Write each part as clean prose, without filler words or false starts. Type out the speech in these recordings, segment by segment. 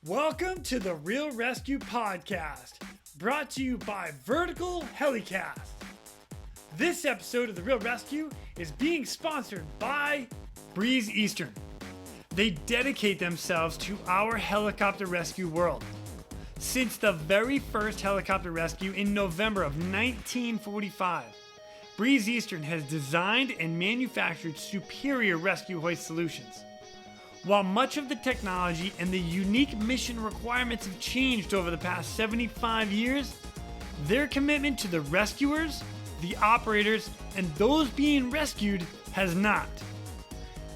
Welcome to the Real ResQ podcast, brought to you by Vertical Helicast. This episode of the Real ResQ is being sponsored by Breeze Eastern. They dedicate themselves to our helicopter rescue world. Since the very first helicopter rescue in November of 1945, Breeze Eastern has designed and manufactured superior rescue hoist solutions. While much of the technology and the unique mission requirements have changed over the past 75 years, their commitment to the rescuers, the operators, and those being rescued has not.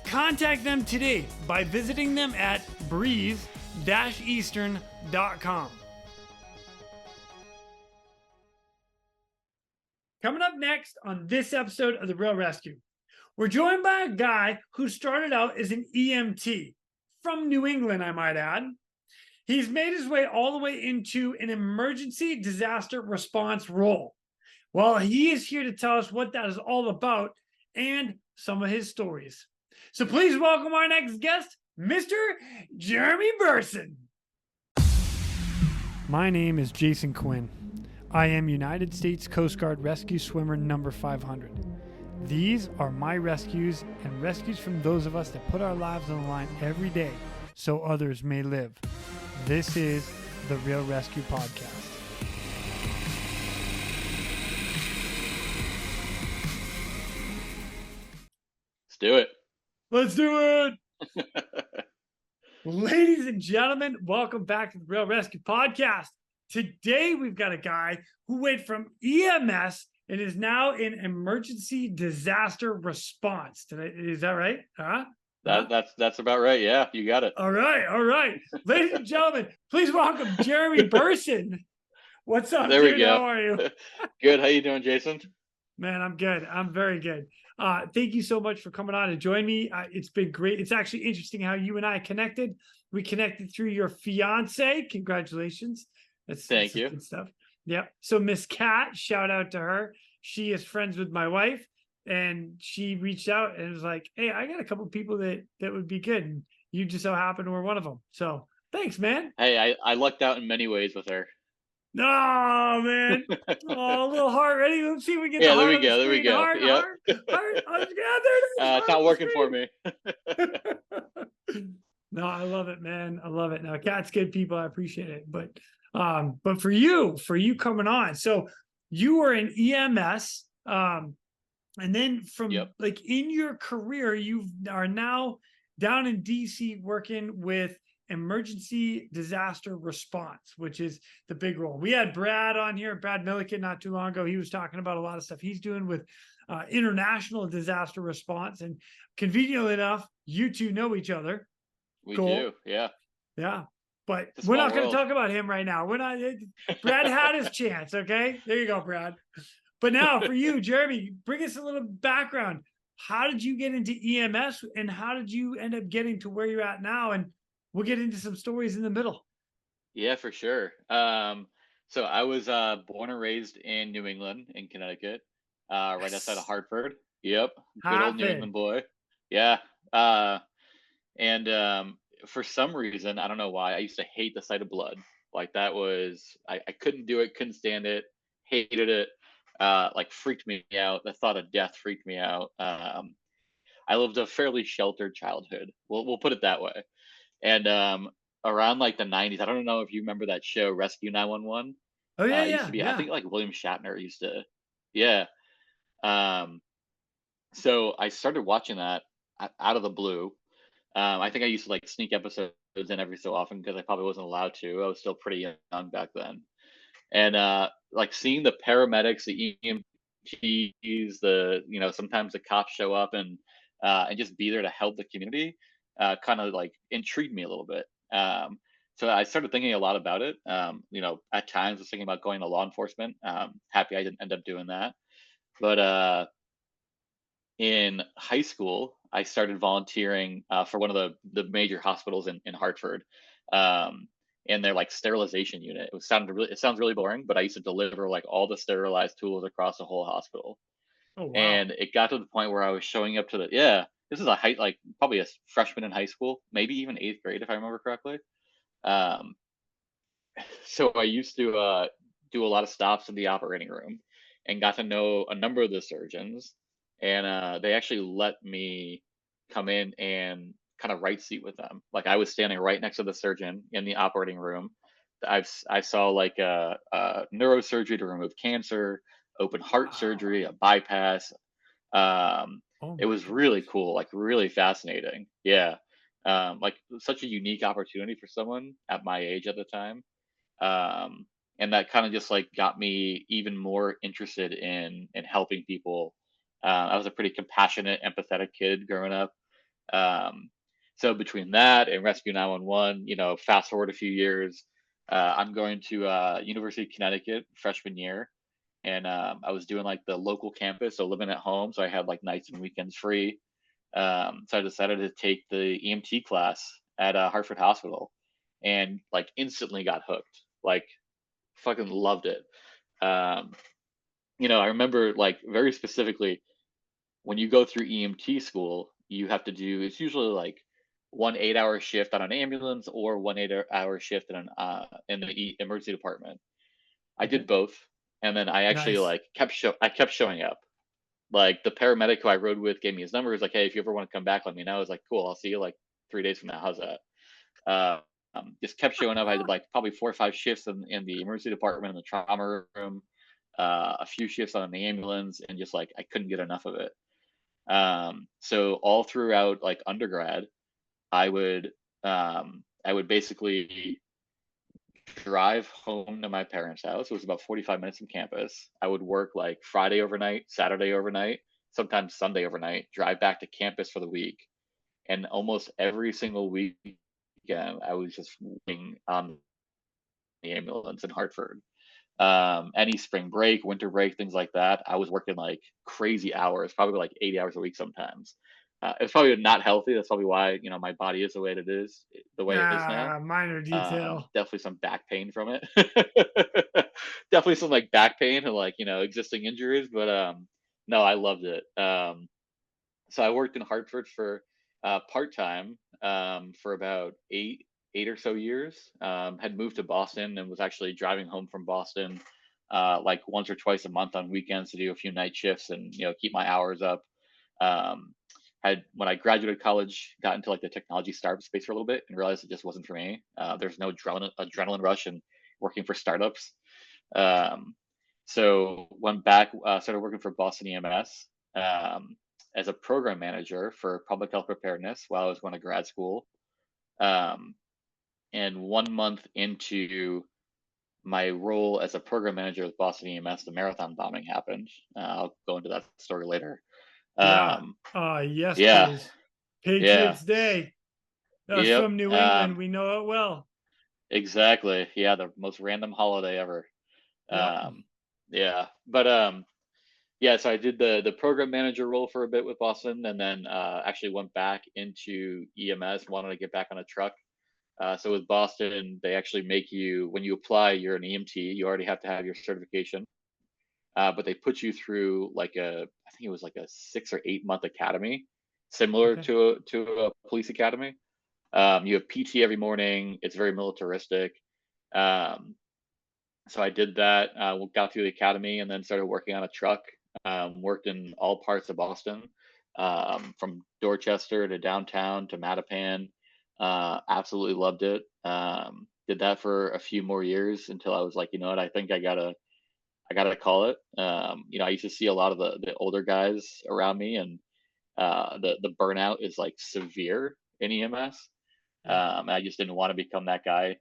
Contact them today by visiting them at breeze-eastern.com. Coming up next on this episode of The Real ResQ, we're joined by a guy who started out as an EMT from New England, I might add. He's made his way all the way into an emergency disaster response role. Well, he is here to tell us what that is all about and some of his stories. So please welcome our next guest, Mr. Jeremy Bersin. My name is Jason Quinn. I am United States Coast Guard Rescue Swimmer number 500. These are my rescues and rescues from those of us that put our lives on the line every day so others may live. This is the Real ResQ podcast. Let's do it. Let's do it. Ladies and gentlemen, welcome back to the Real ResQ podcast. Today, we've got a guy who went from EMS and is now in emergency disaster response. Is that right? That's about right. Yeah, you got it. All right. Ladies and gentlemen, please welcome Jeremy Bersin. What's up, there dude? We go. How are you? Good. How you doing, Jason? Man, I'm good. I'm very good. Thank you so much for coming on and joining me. It's been great. It's actually interesting how you and I connected. We connected through your fiance. Congratulations. Thank you. Good stuff. Yep. So Miss Kat, shout out to her. She is friends with my wife, and she reached out and was like, "Hey, I got a couple of people that would be good." And you just so happen were one of them. So thanks, man. Hey, I lucked out in many ways with her. Oh man. Oh, a little heart. Ready? Let's see if we get yeah, the there heart. we go. Heart. Yep. Heart. Yeah, there it is. It's not working for me. No, I love it, man. I love it. Now, Kat's good people. I appreciate it. But for you coming on, so you were in EMS, and then from like in your career, you are now down in DC working with emergency disaster response, which is the big role. We had Brad on here, Brad Milliken, not too long ago. He was talking about a lot of stuff he's doing with international disaster response, and conveniently enough, you two know each other. We do, yeah. But we're not going to talk about him right now. We're not. Brad had his chance. Okay, there you go, Brad. But now for you, Jeremy, bring us a little background. How did you get into EMS, and how did you end up getting to where you're at now? And we'll get into some stories in the middle. Yeah, for sure. So I was born and raised in New England, in Connecticut, right outside of Hartford. Yep, good old New England boy. Yeah, and for some reason, I don't know why, I used to hate the sight of blood. Like that was, I couldn't do it, couldn't stand it, hated it, like freaked me out. The thought of death freaked me out. I lived a fairly sheltered childhood. We'll put it that way. And around like the 90s, I don't know if you remember that show, Rescue 911. Oh, yeah, used to be, yeah. I think like William Shatner used to, yeah. So I started watching that out of the blue. I think I used to like sneak episodes in every so often because I probably wasn't allowed to. I was still pretty young back then. And like seeing the paramedics, the EMTs, sometimes the cops show up and just be there to help the community, kind of like intrigued me a little bit. So I started thinking a lot about it. At times I was thinking about going to law enforcement. Happy I didn't end up doing that. But in high school, I started volunteering for one of the major hospitals in Hartford, in their like sterilization unit. It sounds really boring, but I used to deliver like all the sterilized tools across the whole hospital. Oh, wow. And it got to the point where I was showing up to this is probably a freshman in high school, maybe even 8th grade if I remember correctly. Um, so I used to do a lot of stops in the operating room, and got to know a number of the surgeons, and they actually let me come in and kind of right seat with them. Like I was standing right next to the surgeon in the operating room. I saw like a neurosurgery to remove cancer, open heart Wow. surgery, a bypass. Um, Oh it my was really goodness. cool, like really fascinating. Yeah. Like such a unique opportunity for someone at my age at the time. Um, and that kind of just like got me even more interested in helping people. I was a pretty compassionate, empathetic kid growing up. Um, so between that and Rescue 911, fast forward a few years, I'm going to University of Connecticut freshman year, and I was doing like the local campus, so living at home, so I had like nights and weekends free. So I decided to take the EMT class at Hartford Hospital, and like instantly got hooked. Like fucking loved it. Um, I remember like very specifically when you go through EMT school, you have to do it's usually like 1 8-hour shift on an ambulance or 1 8-hour shift in the emergency department. I Okay. did both, and then I actually Nice. like I kept showing up. Like the paramedic who I rode with gave me his number. He was like, "Hey, if you ever want to come back, let me know." I was like, "Cool, I'll see you like 3 days from now. How's that?" Uh, just kept showing up. I did like probably 4 or 5 shifts in the emergency department, in the trauma room, a few shifts on the ambulance, and just like I couldn't get enough of it. So all throughout like undergrad, I would I would basically drive home to my parents' house. It was about 45 minutes from campus. I would work like Friday overnight, Saturday overnight, sometimes Sunday overnight, drive back to campus for the week. And almost every single weekend, I was just waiting on the ambulance in Hartford. Any spring break, winter break, things like that, I was working like crazy hours, probably like 80 hours a week sometimes. It's probably not healthy. That's probably why my body is the way it is, the way it is now. Minor detail. Definitely some back pain from it. Definitely some like back pain and like existing injuries, but no, I loved it. So I worked in Hartford for part time for about eight or so years. Had moved to Boston and was actually driving home from Boston like once or twice a month on weekends to do a few night shifts and keep my hours up. Um, had when I graduated college, got into like the technology startup space for a little bit and realized it just wasn't for me. There's no adrenaline rush in working for startups. Um, so went back, started working for Boston EMS. As a program manager for public health preparedness while I was going to grad school. Um, and 1 month into my role as a program manager with Boston EMS, the marathon bombing happened. I'll go into that story later. Yeah. Um, Yes, yeah, please. yeah, Patriots Day. Us yep, from New England, we know it well. exactly. Yeah, the most random holiday ever. Yep. Yeah, but yeah, so I did the program manager role for a bit with Boston, and then actually went back into EMS. Wanted to get back on a truck. So with Boston, they actually make you when you apply, you're an EMT. You already have to have your certification, but they put you through like I think it was like a 6 or 8 month academy, similar Okay. to a police academy. You have PT every morning. It's very militaristic. Um, so I did that. Got through the academy, and then started working on a truck. Worked in all parts of Boston, from Dorchester to downtown to Mattapan. Absolutely loved it. Did that for a few more years until I was like, you know what, I gotta call it. I used to see a lot of the older guys around me, and the burnout is like severe in EMS. Yeah. And I just didn't want to become that guy.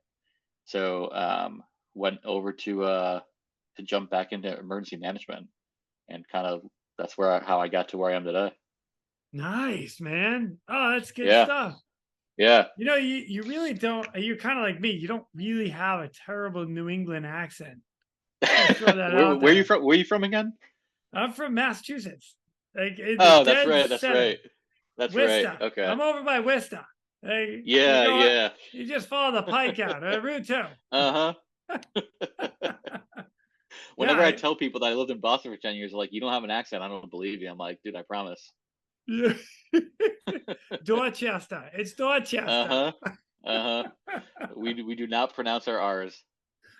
So went over to jump back into emergency management, and kind of that's how I got to where I am today. Nice, man. Oh, that's good Yeah, stuff. yeah. You really don't. You're kind of like me. You don't really have a terrible New England accent. Just throw that where out where you there. from? Where you from again? I'm from Massachusetts. Like in the Oh, that's dead right. That's right. center, That's right. Worcester. Okay. I'm over by Worcester. Hey, you Yeah, know what? yeah. You just follow the pike out, Route 2. Uh huh. Yeah, Whenever I tell people that I lived in Boston for 10 years, they're like, "You don't have an accent." I don't believe you. I'm like, dude, I promise. yeah. Dorchester. It's Uh Dorchester. huh. Uh-huh. We do not pronounce our R's.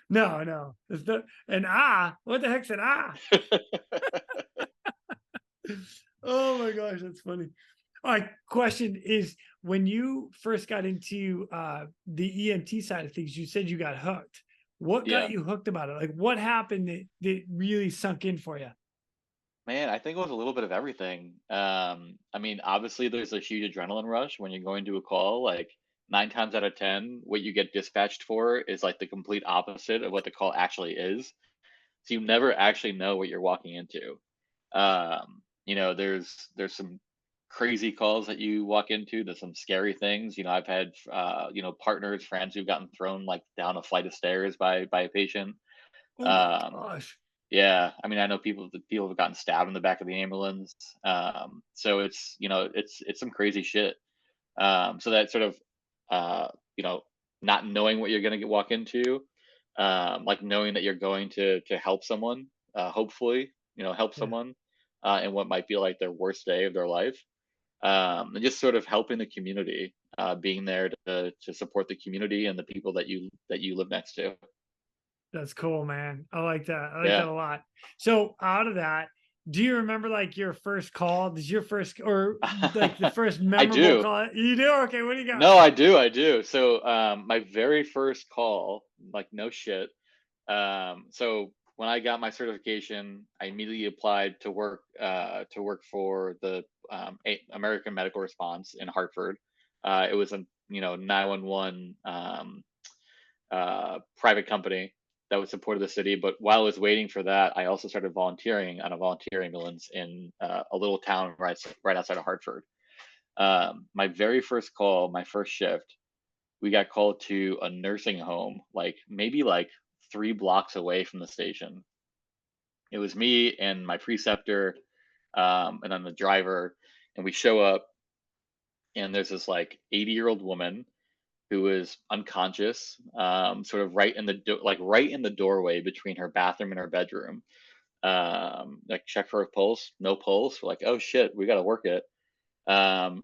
No, no. It's the an what the heck's an Oh my gosh, that's funny. All right, question is when you first got into the EMT side of things, you said you got hooked. What got Yeah. you hooked about it? Like what happened that really sunk in for you? Man, I think it was a little bit of everything. I mean, obviously, there's a huge adrenaline rush when you're going to a call. Like 9 times out of 10, what you get dispatched for is like the complete opposite of what the call actually is. So you never actually know what you're walking into. There's some crazy calls that you walk into. There's some scary things. I've had partners, friends who've gotten thrown like down a flight of stairs by a patient. Oh my Um, gosh. yeah, I mean, I know people have gotten stabbed in the back of the ambulance. So it's some crazy shit. So that sort of uh, you know, not knowing what you're gonna walk into, like knowing that you're going to help someone, hopefully, help Yeah, someone in what might feel like their worst day of their life. And just sort of helping the community, being there to support the community and the people that you live next to. that's cool, man. I like that. I like that Yeah. a lot. So out of that, do you remember like your first call? Does your first or like the first I memorable do. call? You do? Okay, what do you got? No, I do. So, my very first call, like no shit. So when I got my certification, I immediately applied to work for the American Medical Response in Hartford. It was a 911 private company that would support the city. But while I was waiting for that, I also started volunteering on a volunteer ambulance in a little town right outside of Hartford. My very first call, my first shift, we got called to a nursing home, like maybe like 3 blocks away from the station. It was me and my preceptor, and then the driver, and we show up, and there's this like 80-year-old woman who is unconscious, sort of right in the doorway between her bathroom and her bedroom. Like check for a pulse, no pulse. We're like, oh shit, we got to work it.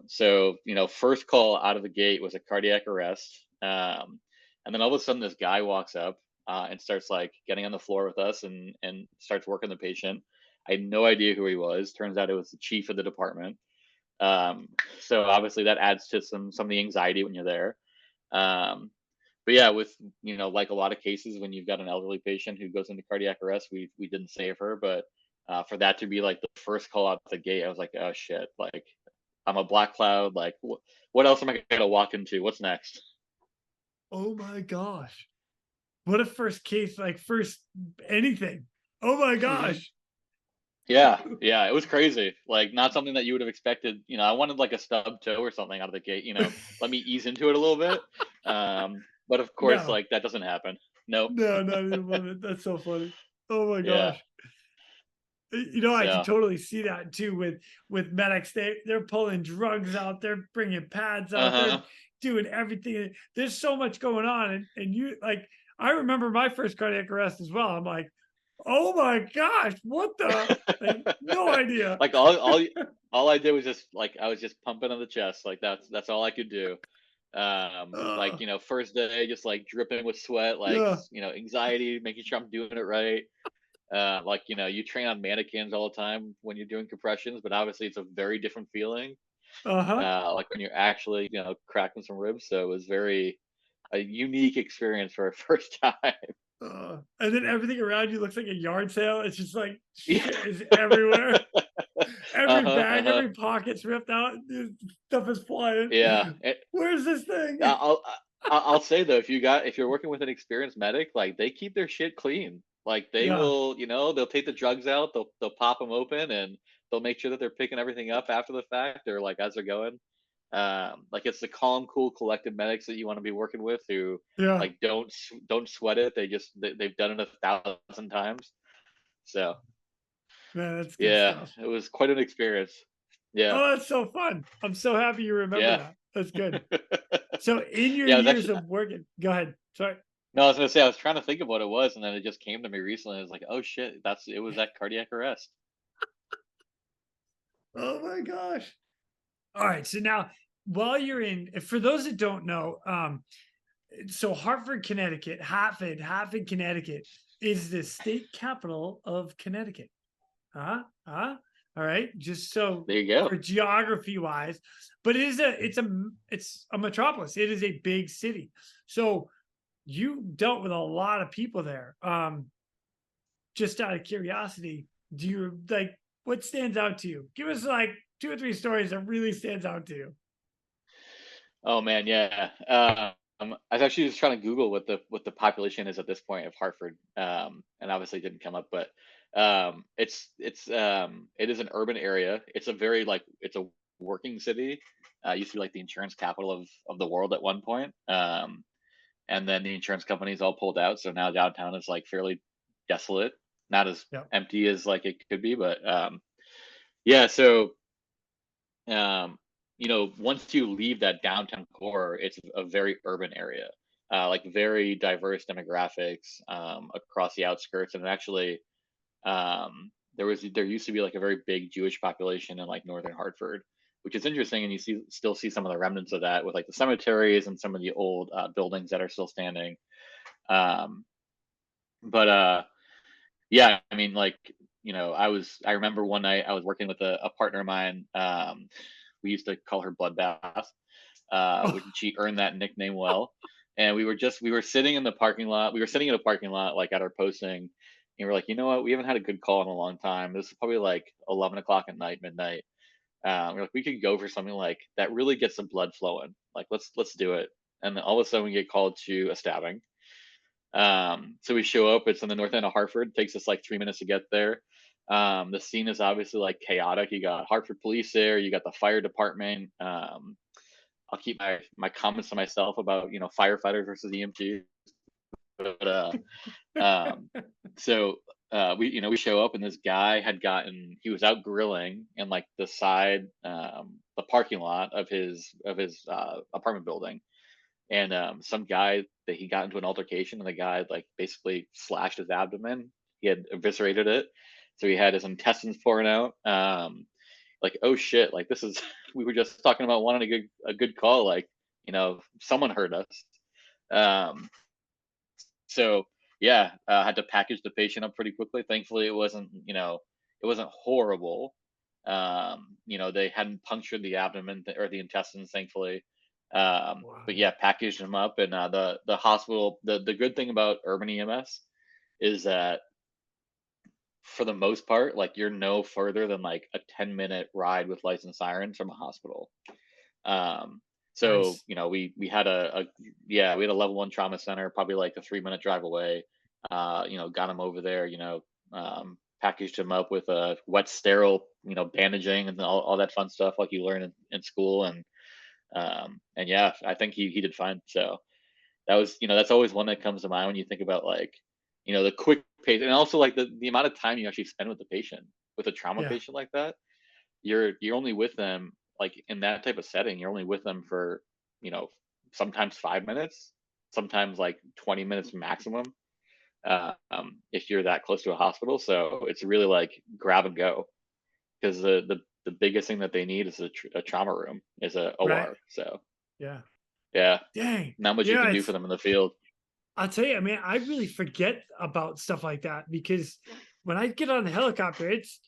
So first call out of the gate was a cardiac arrest. And then all of a sudden, this guy walks up and starts like getting on the floor with us and starts working the patient. I had no idea who he was. Turns out it was the chief of the department. So obviously that adds to some of the anxiety when you're there. Um, but yeah, with like a lot of cases when you've got an elderly patient who goes into cardiac arrest, we didn't save her, but for that to be like the first call out the gate, I was like, oh shit, like I'm a black cloud. Like, what else am I gonna walk into? What's next? Oh my gosh. What a first case, like first anything. Oh my Hmm. gosh. Yeah, yeah, it was crazy. Like, not something that you would have expected. I wanted like a stub toe or something out of the gate. Let me ease into it a little bit. But of course, No, like that doesn't happen. Nope. no, not even a moment. That's so funny. Oh my Yeah. gosh. I can So. totally see that too with medics. They're pulling drugs out, they're bringing pads Uh out, they're huh. doing everything. There's so much going on, and you like. I remember my first cardiac arrest as well. I'm like, oh my gosh, what the? Like, no idea. Like all I did was just like I was just pumping on the chest. Like that's all I could do. Like Uh, first day, just like dripping with sweat, like yeah. anxiety, making sure I'm doing it right. Like you train on mannequins all the time when you're doing compressions, but obviously it's a very different feeling. Uh-huh. Like when you're actually cracking some ribs. So it was very a unique experience for a first time. And then everything around you looks like a yard sale. It's just like Yeah. shit is everywhere. Every Uh-huh, bag, uh-huh. every pocket's ripped out. Stuff is flying. Yeah. Where's this thing? I'll say though, if you're working with an experienced medic, like they keep their shit clean. Like they Yeah. will, they'll take the drugs out, they'll pop them open, and they'll make sure that they're picking everything up after the fact or like as they're going. Like it's the calm, cool, collected medics that you want to be working with who Yeah. like don't sweat it. They've done it 1,000 times. So Man, that's good yeah, stuff. it was quite an experience. Yeah, Oh, that's so fun. I'm so happy you remember yeah. that. That's good. So in your Yeah, it was years actually of working, go ahead. Sorry. no, I was gonna say I was trying to think of what it was, and then it just came to me recently. I was like, "Oh shit, it was that cardiac arrest." Oh my gosh. All right. So now while you're for those that don't know, so Hartford, Connecticut is the state capital of Connecticut. All right. Just so There you go. for geography wise, but it's a metropolis. It is a big city. So you dealt with a lot of people there. Just out of curiosity, do you like what stands out to you? Give us like 2 or 3 stories that really stands out to you. Oh man, yeah. I was actually just trying to Google what the population is at this point of Hartford, and obviously it didn't come up. But it is an urban area. It's a very like it's a working city. It used to be like the insurance capital of the world at one point, and then the insurance companies all pulled out. So now downtown is like fairly desolate, not as Yeah. empty as like it could be, but yeah. So um, once you leave that downtown core, it's a very urban area, like very diverse demographics across the outskirts. And actually, there used to be like a very big Jewish population in like northern Hartford, which is interesting. And you still see some of the remnants of that with like the cemeteries and some of the old buildings that are still standing. Um, but yeah, I mean, like, I remember one night I was working with a partner of mine. We used to call her Bloodbath, which Oh, she earned that nickname well. And we were sitting in the parking lot. We were sitting in a parking lot, like at our posting. And we're like, you know what? We haven't had a good call in a long time. This is probably like 11 o'clock at night, midnight. We're like, we could go for something like that really gets the blood flowing. Like, let's do it. And then all of a sudden we get called to a stabbing. So we show up. It's in the north end of Hartford. Takes us like 3 minutes to get there. The scene is obviously like chaotic. You got Hartford police there. You got the fire department. I'll keep my comments to myself about firefighters versus EMTs. But um, so we show up and this guy he was out grilling in like the parking lot of his apartment building, and some guy that he got into an altercation, and the guy like basically slashed his abdomen. He had eviscerated it, so he had his intestines pouring out. Like, oh shit, like this is we were just talking about wanting a good call, like someone hurt us. Um so yeah, had to package the patient up pretty quickly. Thankfully it wasn't horrible. They hadn't punctured the abdomen or the intestines, thankfully. But wow. yeah, packaged them up. And the hospital, the good thing about urban EMS is that for the most part, like you're no further than like a 10-minute ride with licensed sirens from a hospital. Um, so Nice. we had yeah, we had a level 1 trauma center, probably like a 3-minute drive away. Got him over there. Packaged him up with a wet, sterile, bandaging and all that fun stuff like you learn in school. And yeah, I think he did fine. So that's always one that comes to mind when you think about like the quick pace, and also like the amount of time you actually spend with the patient. With a trauma Yeah. patient like that, you're only with them, like in that type of setting, you're only with them for you know sometimes 5 minutes, sometimes like 20 minutes maximum, if you're that close to a hospital. So it's really like grab and go, because the biggest thing that they need is a trauma room, is a Right. OR. So Yeah. yeah, Dang. not much you Yeah. can do for them in the field. I'll tell you, I mean, I really forget about stuff like that because when I get on the helicopter, it's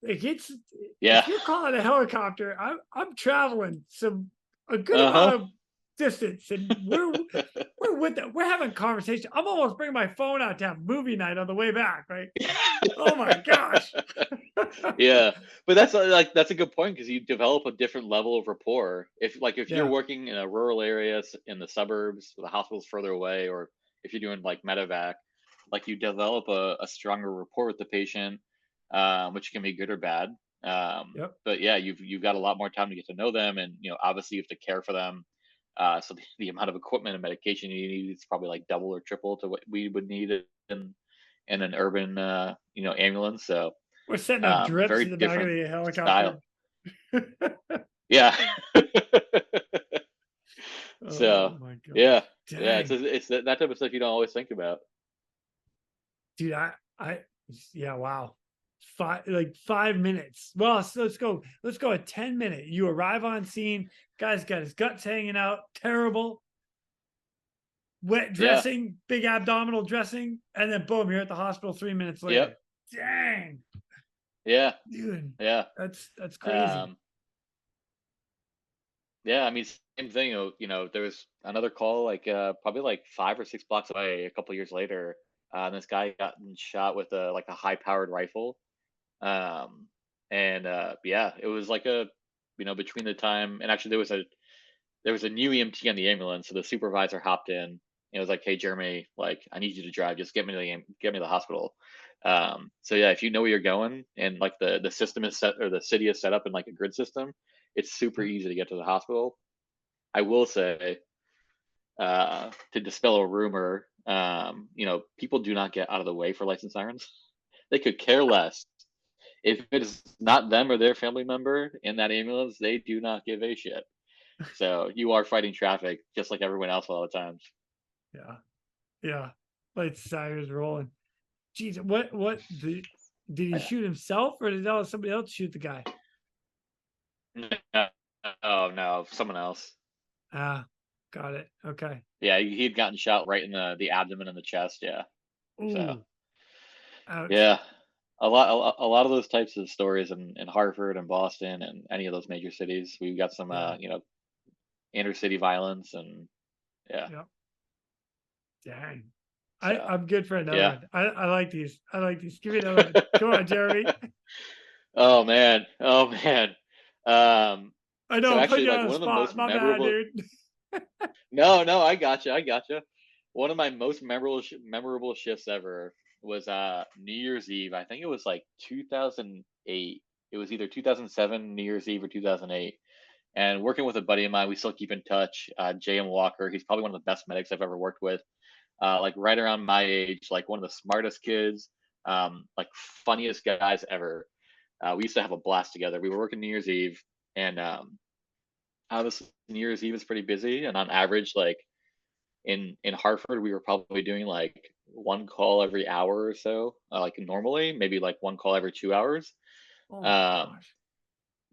Yeah. if you're calling a helicopter, I'm traveling a good Uh-huh. amount of distance, and we're with them. We're having conversation. I'm almost bringing my phone out to have movie night on the way back, right? Oh my gosh. Yeah, but that's a good point, because you develop a different level of rapport. If you're Yeah. working in a rural area, in the suburbs, where the hospital's further away, or if you're doing like medevac, like you develop a stronger rapport with the patient, which can be good or bad. Yep. But yeah, you've got a lot more time to get to know them, and obviously you have to care for them. So the amount of equipment and medication you need is probably like double or triple to what we would need in an urban ambulance. So We're setting up drips very in the back of different the style. helicopter. Yeah. Oh So my yeah, gosh. yeah, Dang. it's that type of stuff you don't always think about. Dude, I yeah, wow. 5 minutes. Well, so let's go a 10 minute. You arrive on scene, guy's got his guts hanging out, terrible, wet Yeah. dressing, big abdominal dressing, and then boom, you're at the hospital 3 minutes Yep. later. Dang, Yeah. dude, Yeah. that's crazy. Um, yeah. I mean, same thing. There was another call, like probably like 5 or 6 blocks away. A couple years later, this guy got shot with a high-powered rifle. Um, and yeah, it was like between the time, and actually there was a new EMT on the ambulance, so the supervisor hopped in. And it was like, "Hey, Jeremy, like I need you to drive. Just get me to the hospital." So yeah, if you know where you're going and like the system is set or the city is set up in like a grid system, it's super easy to get to the hospital. I will say, to dispel a rumor, people do not get out of the way for license sirens. They could care less. If it is not them or their family member in that ambulance, they do not give a shit. So you are fighting traffic just like everyone else all the time. Yeah, yeah, like sirens rolling. Jeez, did he shoot himself or did somebody else shoot the guy? No, oh no, someone else. Ah, got it. Okay. Yeah, he'd gotten shot right in the abdomen and the chest. Yeah. So Ooh, ouch. yeah, a lot of those types of stories in Hartford and Boston and any of those major cities. We've got some Yeah, inner city violence and yeah. yeah. Dang. So I'm good for another yeah. one. I like these. I like these. Give me another one. Come on, Jeremy. Oh man. Oh man. Um, I know so I'm putting actually, you like on the one of the most spot. My bad, memorable. dude. No, no, I gotcha. I gotcha. One of my most memorable shifts ever was New Year's Eve. I think it was like 2008. It was either 2007 New Year's Eve or 2008. And working with a buddy of mine, we still keep in touch. J.M. Walker. He's probably one of the best medics I've ever worked with. Like right around my age, like one of the smartest kids, like funniest guys ever. We used to have a blast together. We were working New Year's Eve, and obviously New Year's Eve is pretty busy. And on average, like in Hartford, we were probably doing like one call every hour or so. Like normally, maybe like one call every 2 hours. Oh my Um, gosh.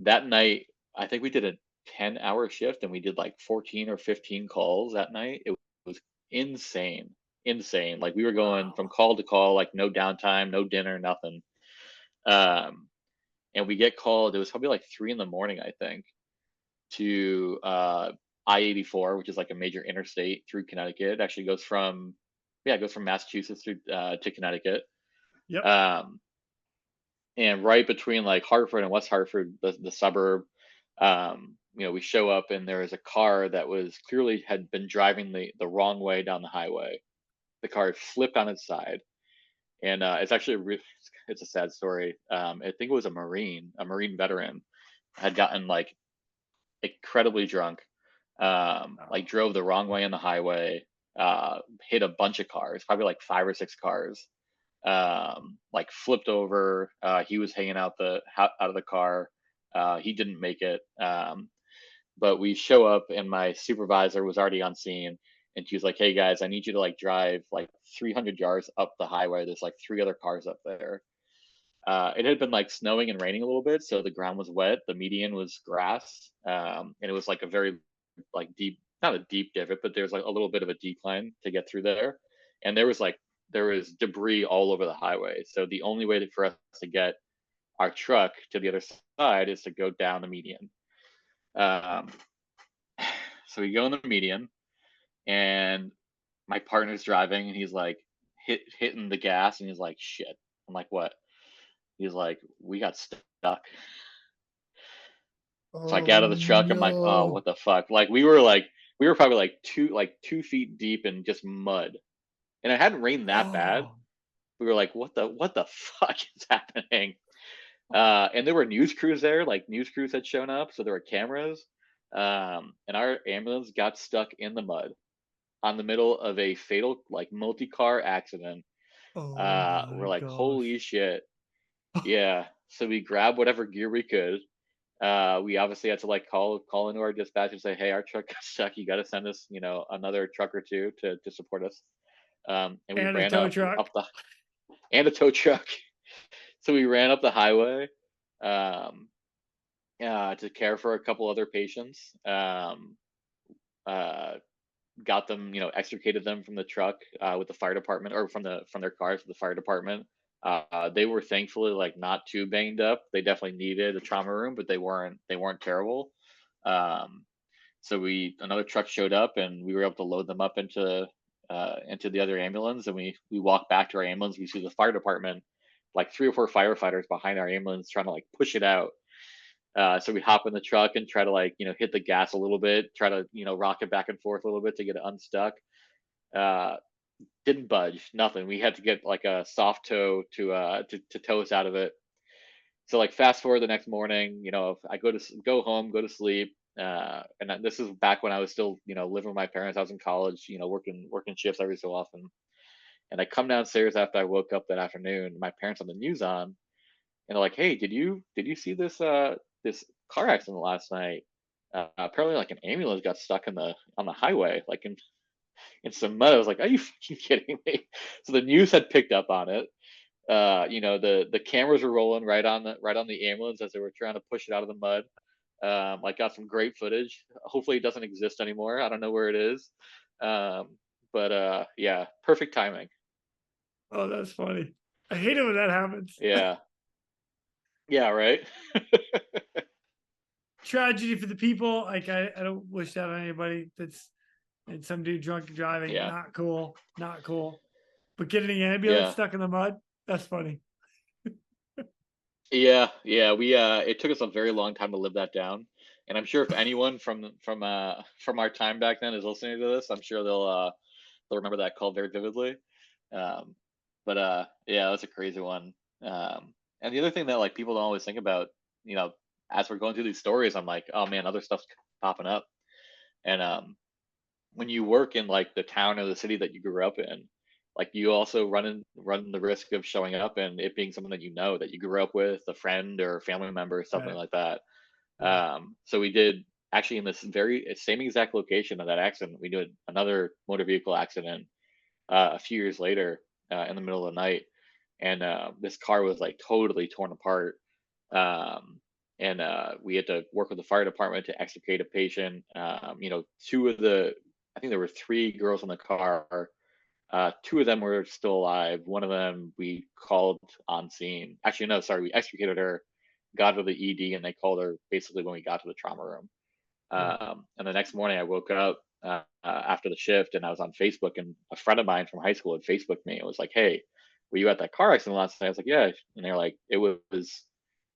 that night, I think we did a 10-hour shift, and we did like 14 or 15 calls that night. It was insane, insane. Like we were going from Wow. call to call, like no downtime, no dinner, nothing. Um, and we get called. It was probably like 3 in the morning, I think, to I-84, which is like a major interstate through Connecticut. It actually goes from, yeah, it goes from Massachusetts through to Connecticut. Yep. Um, and right between like Hartford and West Hartford, the suburb, we show up and there is a car that was clearly had been driving the wrong way down the highway. The car had flipped on its side, and it's actually it's a sad story. I think it was a Marine veteran, had gotten like incredibly drunk, like Wow. drove the wrong way on the highway, hit a bunch of cars, probably like 5 or 6 cars, like flipped over. He was hanging out of the car. He didn't make it. But we show up, and my supervisor was already on scene, and she was like, "Hey guys, I need you to like drive like 300 yards up the highway. There's like 3 other cars up there." It had been like snowing and raining a little bit, so the ground was wet. The median was grass, and it was like a very like deep, not a deep divot, but there's like a little bit of a decline to get through there. And there was debris all over the highway. So the only way for us to get our truck to the other side is to go down the median. Um, so we go in the median, and my partner's driving, and he's like hitting the gas, and he's like, "Shit." I'm like, "What?" He's like, "We got stuck." So I get out Oh of the truck. I'm like, "Oh, no. what the fuck?" We were probably like 2 feet deep in just mud, and it hadn't rained that bad. Oh. We were like, "What the fuck is happening?" And there were news crews there. Like news crews had shown up, so there were cameras. And our ambulance got stuck in the mud on the middle of a fatal like multi-car accident. Oh We're my like, "Holy gosh. shit!" Yeah. So we grabbed whatever gear we could. We obviously had to like call into our dispatch and say, "Hey, our truck got stuck. You got to send us, another truck or two to support us." And we And a ran tow up truck. the and a tow truck. So we ran up the highway um, to care for a couple other patients. Uh, got them, extricated them from the truck with the fire department, or from their cars with the fire department. They were thankfully like not too banged up. They definitely needed a trauma room, but they weren't terrible. Um, so another truck showed up, and we were able to load them up into the other ambulance, and we walked back to our ambulance. We see the fire department, like 3 or 4 firefighters behind our ambulance, trying to like push it out. So we hop in the truck and try to like hit the gas a little bit, try to rock it back and forth a little bit to get it unstuck. Uh, didn't budge, nothing. We had to get like a soft tow to tow us out of it. So like fast forward the next morning, I go home, go to sleep. And this is back when I was still, living with my parents. I was in college, working shifts every so often. And I come downstairs after I woke up that afternoon. My parents on the news on, and they're like, "Hey, did you see this car accident last night? Apparently, like an ambulance got stuck on the highway, like in some mud." I was like, "Are you fucking kidding me?" So the news had picked up on it. The cameras were rolling right on the ambulance as they were trying to push it out of the mud. Like got some great footage. Hopefully it doesn't exist anymore. I don't know where it is. But yeah, perfect timing. Oh, that's funny. I hate it when that happens. Yeah. Yeah, right. Tragedy for the people. Like I don't wish that on anybody. And some dude drunk driving. Yeah. Not cool. Not cool. But getting an ambulance Yeah. stuck in the mud. That's funny. Yeah, yeah, it took us a very long time to live that down. And I'm sure if anyone from our time back then is listening to this, I'm sure they'll remember that call very vividly. Um, but yeah, that's a crazy one. And the other thing that like people don't always think about, as we're going through these stories, I'm like, oh man, other stuff's popping up. And when you work in like the town or the city that you grew up in, like you also run the risk of showing up and it being someone that that you grew up with, a friend or family member, something Right. like that. Yeah. So we did actually in this very same exact location of that accident, we did another motor vehicle accident a few years later in the middle of the night, and this car was like totally torn apart. And we had to work with the fire department to extricate a patient. I think there were 3 girls in the car. 2 of them were still alive. One of them we called on scene. Actually, no, sorry, we extricated her, got her to the ED, and they called her basically when we got to the trauma room. Yeah. And the next morning, I woke up after the shift, and I was on Facebook, and a friend of mine from high school had Facebooked me. It was like, "Hey, were you at that car accident last night?" I was like, "Yeah," and they're like, "It was."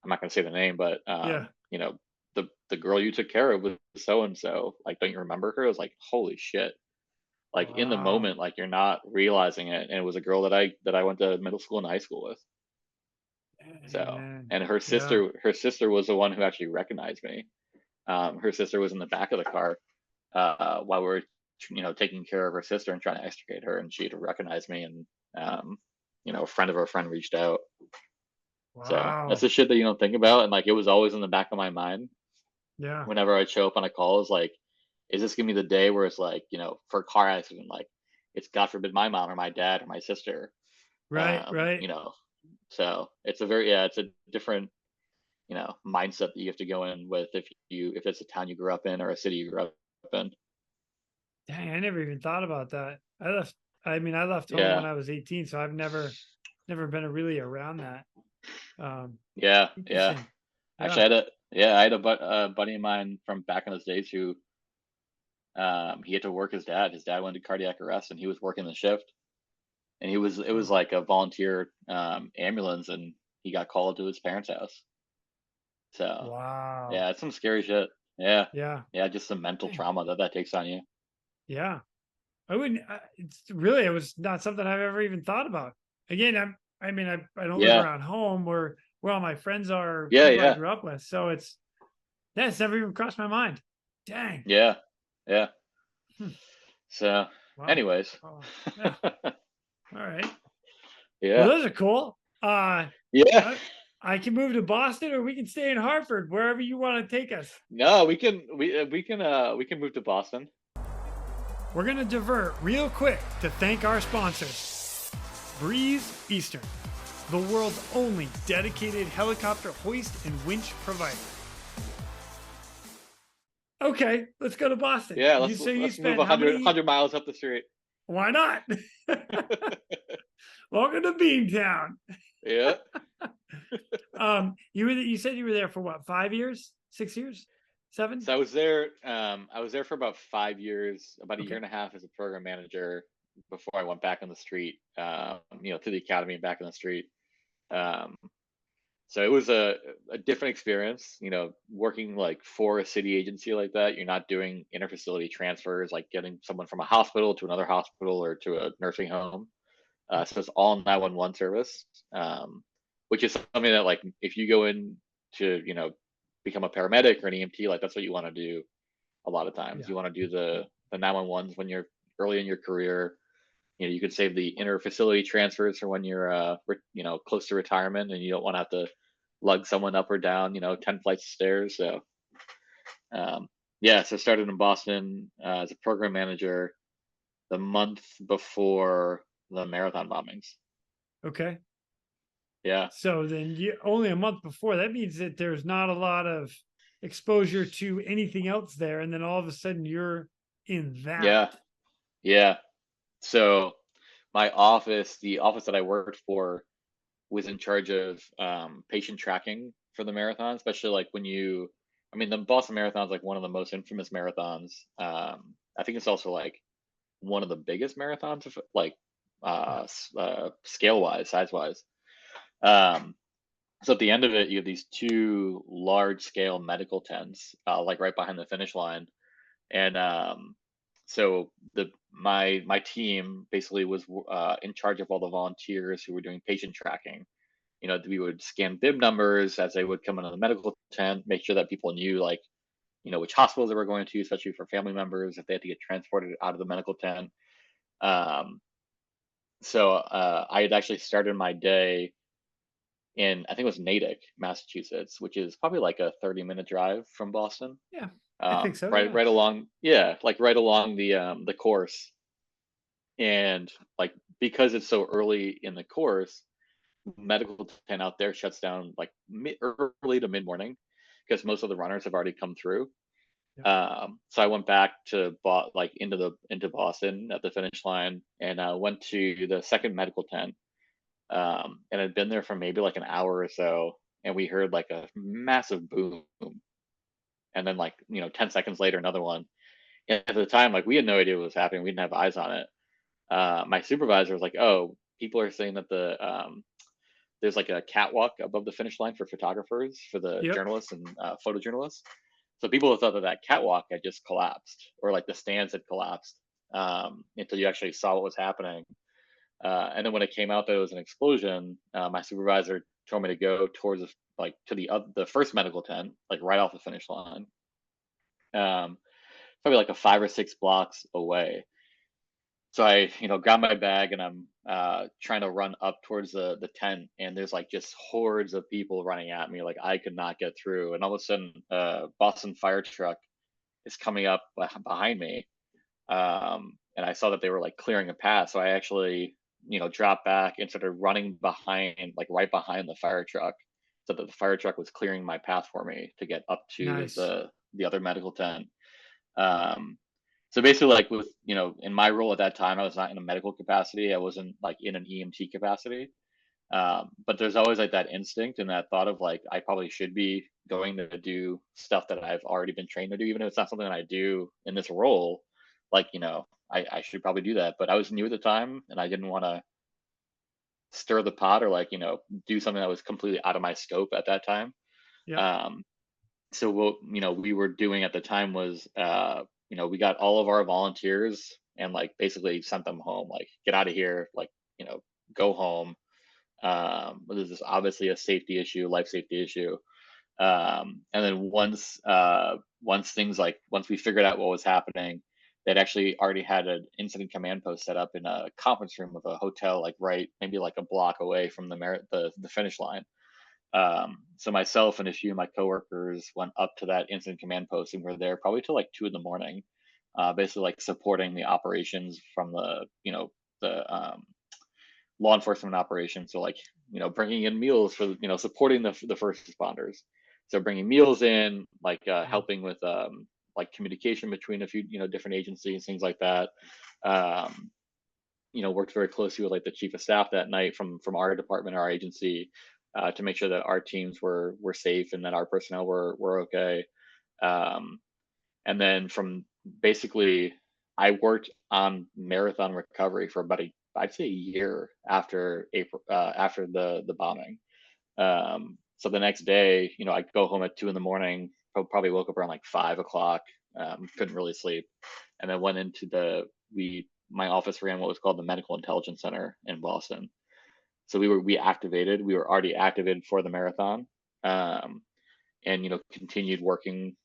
I'm not going to say the name, but Yeah. the girl you took care of was so and so. Like, don't you remember her? I was like, "Holy shit!" Like in the Wow. moment, like you're not realizing it, and it was a girl that I went to middle school and high school with. So, Man. and Yeah. her sister was the one who actually recognized me. Her sister was in the back of the car while we were, taking care of her sister and trying to extricate her, and she had recognized me, and a friend of her friend reached out. So that's Wow. the shit that you don't think about, and like it was always in the back of my mind Yeah. whenever I show up on a call. Is like, is this gonna be the day where it's like, for a car accident, like it's God forbid my mom or my dad or my sister, Right. um, Right. you know. So it's a different mindset that you have to go in with if it's a town you grew up in or a city you grew up in. Dang, I never even thought about that. I left home when Yeah, I was 18, so I've never been really around that. yeah, yeah. Interesting. Actually, Yeah. I had a buddy of mine from back in those days who he had to work his dad. His dad went to cardiac arrest, and he was working the shift, and it was Oh, like a volunteer ambulance, and he got called to his parents' house. So wow. yeah, it's some scary shit. Yeah, Yeah. yeah, just some mental Dang. trauma that takes on you. Yeah. I wouldn't. It was not something I've ever even thought about. Again, I don't live Yeah, around home where all my friends are, yeah, people I yeah, grew up with. So it's never even crossed my mind. Dang. yeah, yeah. Hmm. So, Wow. anyways, Oh, yeah. All right. Well, yeah, those are cool. yeah. I, I can move to Boston, or we can stay in Hartford, wherever you want to take us. No, we can move to Boston. We're going to divert real quick to thank our sponsors, Breeze Eastern. the world's only dedicated helicopter hoist and winch provider. Okay, let's go to Boston. Yeah, You let's so you let's move spent how many? 100 miles up the street. Why not? Welcome to Beantown. Yeah. You said you were there for what? 5 years? 6 years? 7? So I was there. I was there for about 5 years, about a year Okay. and a half as a program manager before I went back on the street. To the academy and back on the street. Um, so it was a different experience. Working like for a city agency like that. You're not doing interfacility transfers, like getting someone from a hospital to another hospital or to a nursing home. So it's all 911 service, which is something that, like, if you go in to become a paramedic or an EMT, like that's what you want to do. A lot of times, Yeah. you want to do the 911s when you're early in your career. You could save the inter-facility transfers for when you're close to retirement, and you don't want to have to lug someone up or down 10 flights of stairs. So yeah, so I started in Boston as a program manager the month before the marathon bombings. Okay. Yeah. So then you only a month before, that means that there's not a lot of exposure to anything else there. And then all of a sudden you're in that. Yeah. Yeah. So the office that I worked for, was in charge of patient tracking for the marathon, especially like the Boston Marathon is like one of the most infamous marathons. I think it's also like one of the biggest marathons, like Yeah. scale wise, size wise. Um, so at the end of it, you have these two large scale medical tents, like right behind the finish line. And so my team basically was in charge of all the volunteers who were doing patient tracking. We would scan bib numbers as they would come into the medical tent, make sure that people knew, like, which hospitals they were going to, especially for family members if they had to get transported out of the medical tent. Um, so I had actually started my day in, I think it was Natick, Massachusetts, which is probably like a 30-minute drive from Boston. Yeah. I think so. Right, Yeah. right along, yeah, like right along the course. And like, because it's so early in the course, medical tent out there shuts down like early to mid morning, because most of the runners have already come through. Yeah. So I went back to like into Boston at the finish line, and went to the second medical tent, and I'd been there for maybe like an hour or so, and we heard like a massive boom, and then, like, 10 seconds later, another one. And at the time, like, we had no idea what was happening. We didn't have eyes on it. My supervisor was like, "Oh, people are saying that there's like a catwalk above the finish line for photographers, for the Yep. journalists and photojournalists." So people thought that catwalk had just collapsed, or like the stands had collapsed, until you actually saw what was happening. And then when it came out that it was an explosion, my supervisor told me to go towards like to the first medical tent, like right off the finish line, um, probably like a 5 or 6 blocks away. So I, grab my bag, and I'm trying to run up towards the tent, and there's like just hordes of people running at me. Like, I could not get through, and all of a sudden, Boston fire truck is coming up behind me, and I saw that they were like clearing a path. So I actually, dropped back and started running behind, like right behind the fire truck, so that the fire truck was clearing my path for me to get up to Nice. the other medical tent. Um, so basically, like, with in my role at that time, I was not in a medical capacity. I wasn't like in an EMT capacity. But there's always like that instinct and that thought of like, I probably should be going to do stuff that I've already been trained to do, even if it's not something that I do in this role. Like, I should probably do that. But I was new at the time, and I didn't want to stir the pot, or like, do something that was completely out of my scope at that time. Yep. So what we were doing at the time was, we got all of our volunteers and like basically sent them home, like, get out of here, like, go home. But this is obviously a safety issue, life safety issue. And then once we figured out what was happening, they'd actually already had an incident command post set up in a conference room of a hotel, like right, maybe like a block away from the finish line. So myself and a few of my coworkers went up to that incident command post, and were there probably till like 2 in the morning, basically like supporting the operations from the law enforcement operations. So like, bringing in meals for, supporting the first responders. So bringing meals in, like helping with like communication between a few, different agencies, things like that. Um, worked very closely with like the chief of staff that night from our department, our agency, to make sure that our teams were safe and that our personnel were okay. Um, and then from basically, I worked on marathon recovery for about I'd say a year after after the bombing. So the next day, I'd go home at 2 a.m. Probably woke up around like 5 o'clock. Couldn't really sleep, and then went into my office ran what was called the Medical Intelligence Center in Boston. So we were already activated for the marathon, um, and continued working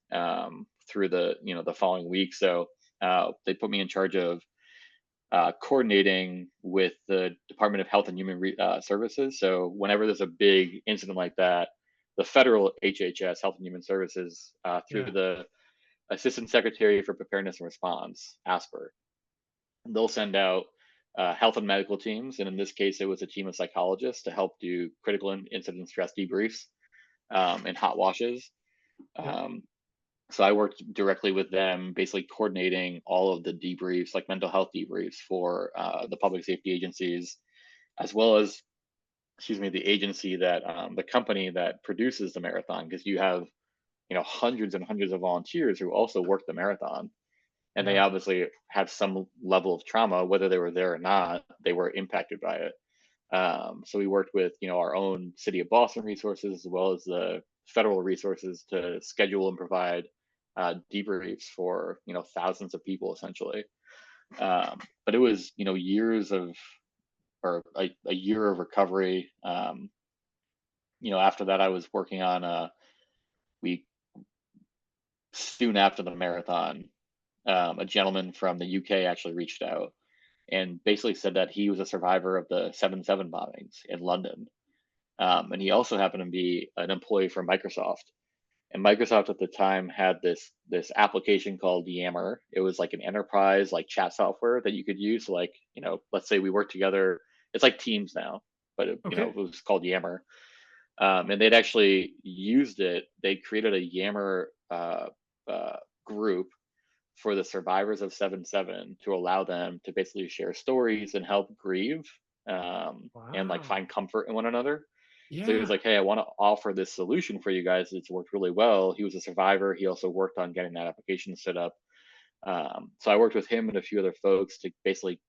through the following week. So they put me in charge of coordinating with the Department of Health and Services. So whenever there's a big incident like that, the federal HHS, Health and Human Services, through the Assistant Secretary for Preparedness and Response, ASPR, they'll send out health and medical teams. And in this case, it was a team of psychologists to help do critical incident stress debriefs and hot washes. So I worked directly with them, basically coordinating all of the debriefs, like mental health debriefs for the public safety agencies, as well as, the agency that the company that produces the marathon, because you have, hundreds and hundreds of volunteers who also work the marathon, and they obviously have some level of trauma, whether they were there or not, they were impacted by it. So we worked with, our own City of Boston resources, as well as the federal resources, to schedule and provide debriefs for, thousands of people essentially. But it was, years of, or a year of recovery. After that, I was working on we soon after the marathon, a gentleman from the UK actually reached out and basically said that he was a survivor of the 7/7 bombings in London. And he also happened to be an employee for Microsoft. And Microsoft at the time had this application called Yammer. It was like an enterprise like chat software that you could use. So like, let's say we work together. It's like Teams now, but it was called Yammer. And they'd actually used it. They created a Yammer group for the survivors of 7/7 to allow them to basically share stories and help grieve, and like find comfort in one another. So he was like, "Hey, I want to offer this solution for you guys. It's worked really well." He was a survivor. He also worked on getting that application set up. So I worked with him and a few other folks to basically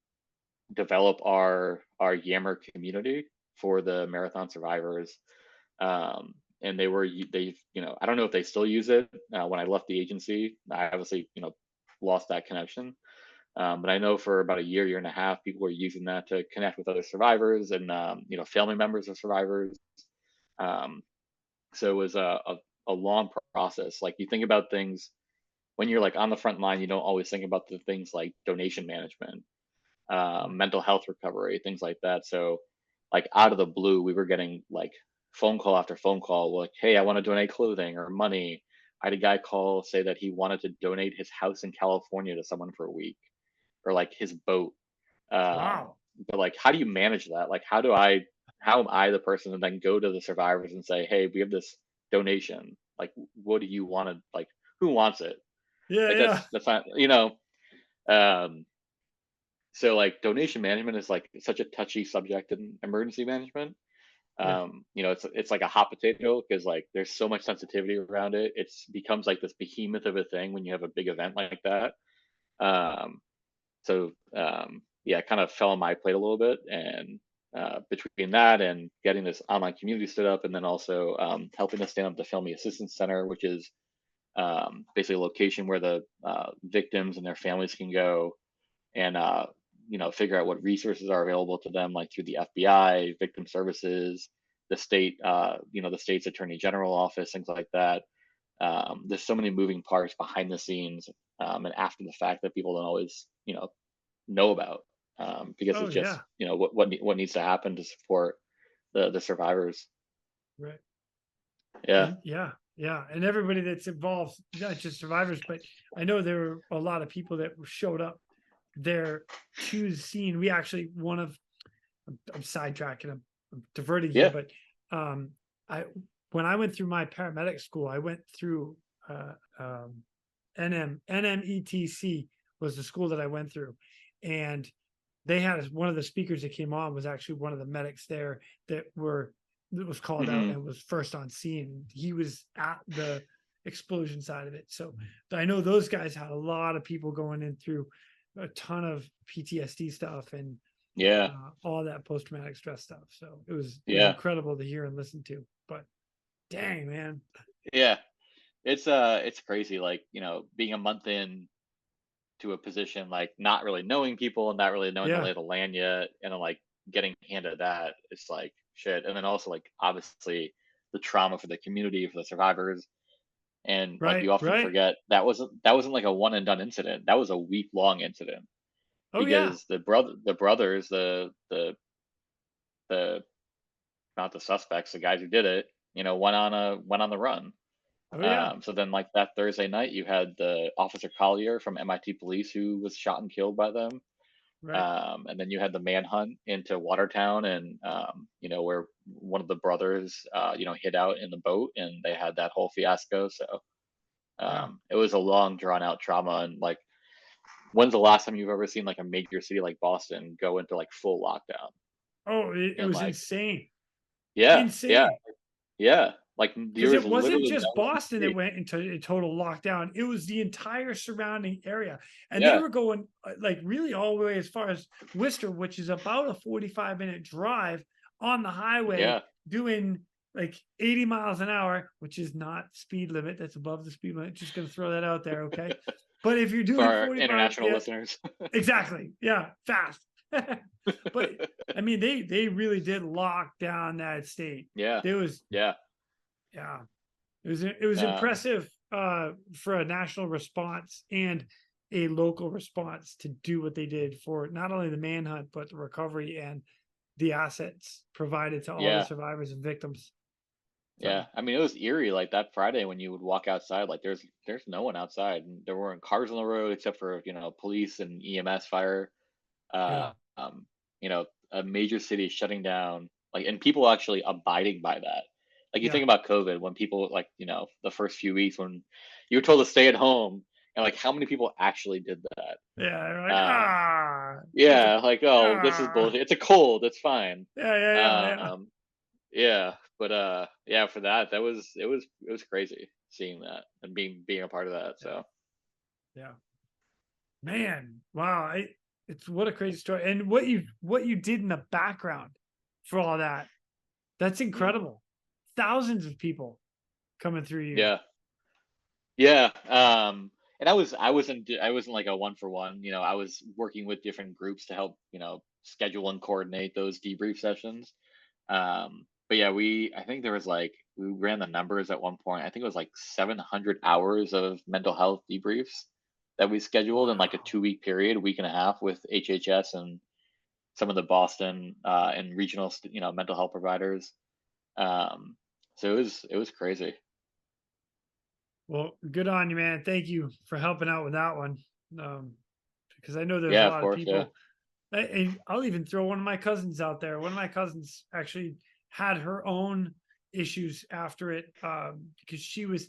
develop our Yammer community for the marathon survivors. And I don't know if they still use it. When I left the agency, I obviously lost that connection. But I know for about a year and a half, people were using that to connect with other survivors and family members of survivors. So it was a long process. Like, you think about things when you're like on the front line, you don't always think about the things like donation management, mental health recovery, things like that. So like out of the blue, we were getting like phone call after phone call, like, "Hey, I want to donate clothing or money." I had a guy call say that he wanted to donate his house in California to someone for a week, or like his boat. But like, how do you manage that? Like, how am I the person to then go to the survivors and say, "Hey, we have this donation. Like, what do you want to, like, who wants it?" Like, that's not, um, so like donation management is like such a touchy subject in emergency management. It's like a hot potato, because like there's so much sensitivity around it. It's becomes like this behemoth of a thing when you have a big event like that. Um, yeah, it kind of fell on my plate a little bit, and between that and getting this online community stood up, and then also helping to stand up the Family Assistance Center, which is basically a location where the victims and their families can go and figure out what resources are available to them, like through the FBI, victim services, the state, the state's attorney general office, things like that. There's so many moving parts behind the scenes, and after the fact, that people don't always, know about, because it's just, what needs to happen to support the survivors. Right. Yeah. And everybody that's involved, not just survivors, but I know there were a lot of people that showed up there to the scene. We actually, one of I'm sidetracking. I'm diverting here, Yeah. but I when I went through my paramedic school, I went through NMETC was the school that I went through, and they had one of the speakers that came on was actually one of the medics there that was called out Hmm. and was first on scene. He was at the explosion side of it, so I know those guys had a lot of people going in through a ton of PTSD stuff and Yeah. all that post traumatic stress stuff. So it was Yeah. incredible to hear and listen to. But dang, man, Yeah. It's crazy. Like, being a month in to a position, like not really knowing people and not really knowing the lay yeah, of the land yet, and then like getting handed that, it's like shit. And then also like obviously the trauma for the community, for the survivors, and like right, you often right. forget that wasn't like a one and done incident. That was a week long incident Oh yeah, because the brothers, the not the suspects, the guys who did it, went on the run. oh yeah, So then, like that Thursday night, you had the Officer Collier from MIT Police who was shot and killed by them. right. And then you had the manhunt into Watertown, and where one of the brothers, hid out in the boat, and they had that whole fiasco. So Yeah. it was a long, drawn out trauma. And like, when's the last time you've ever seen like a major city like Boston go into like full lockdown? Oh, it And was like, insane, yeah, yeah, insane. yeah. Like there Because was it wasn't literally just no Boston that escape. went into a total lockdown. It was the entire surrounding area. And they Yeah, were going like really all the way as far as Worcester, which is about a 45-minute drive on the highway, yeah. doing like 80 miles an hour, which is not speed limit. That's above the speed limit. Just going to throw that out there. Okay. But if you're For doing our 45, international yeah, listeners. exactly. Yeah. Fast. But I mean, they really did lock down that state. Yeah, There was, yeah. yeah, it was Um, impressive for a national response and a local response to do what they did for not only the manhunt but the recovery and the assets provided to all the yeah, survivors and victims. So yeah. I mean, it was eerie. Like that Friday when you would walk outside, like there's no one outside, and there weren't cars on the road except for police and EMS, fire. yeah, Uh, a major city shutting down, like, and people actually abiding by that. Like you yeah, think about COVID, when people like the first few weeks when you were told to stay at home, and like how many people actually did that? yeah. They're like Um, it's a yeah, like, oh, this is ah, bullshit. It's a cold. It's fine. yeah, yeah, yeah, yeah, Um, Yeah, but yeah, for that, it was crazy seeing that and being a part of that. yeah, So yeah. Man, wow! It's what a crazy story, and what you did in the background for all that. That's mm, incredible. Thousands of people coming through you. yeah, yeah. And I wasn't like a one for one. I was working with different groups to help schedule and coordinate those debrief sessions. But yeah, I think there was like we ran the numbers at one point. I think it was like 700 hours of mental health debriefs that we scheduled in like a Wow. 2 week period, week and a half with HHS and some of the Boston and regional, mental health providers. Um, so it was crazy. Well, good on you, man. Thank you for helping out with that one. Um, because I know there's a Yeah, of lot of course. Yeah. people. And I'll even throw one of my cousins out there. One of my cousins actually had her own issues after it because she was,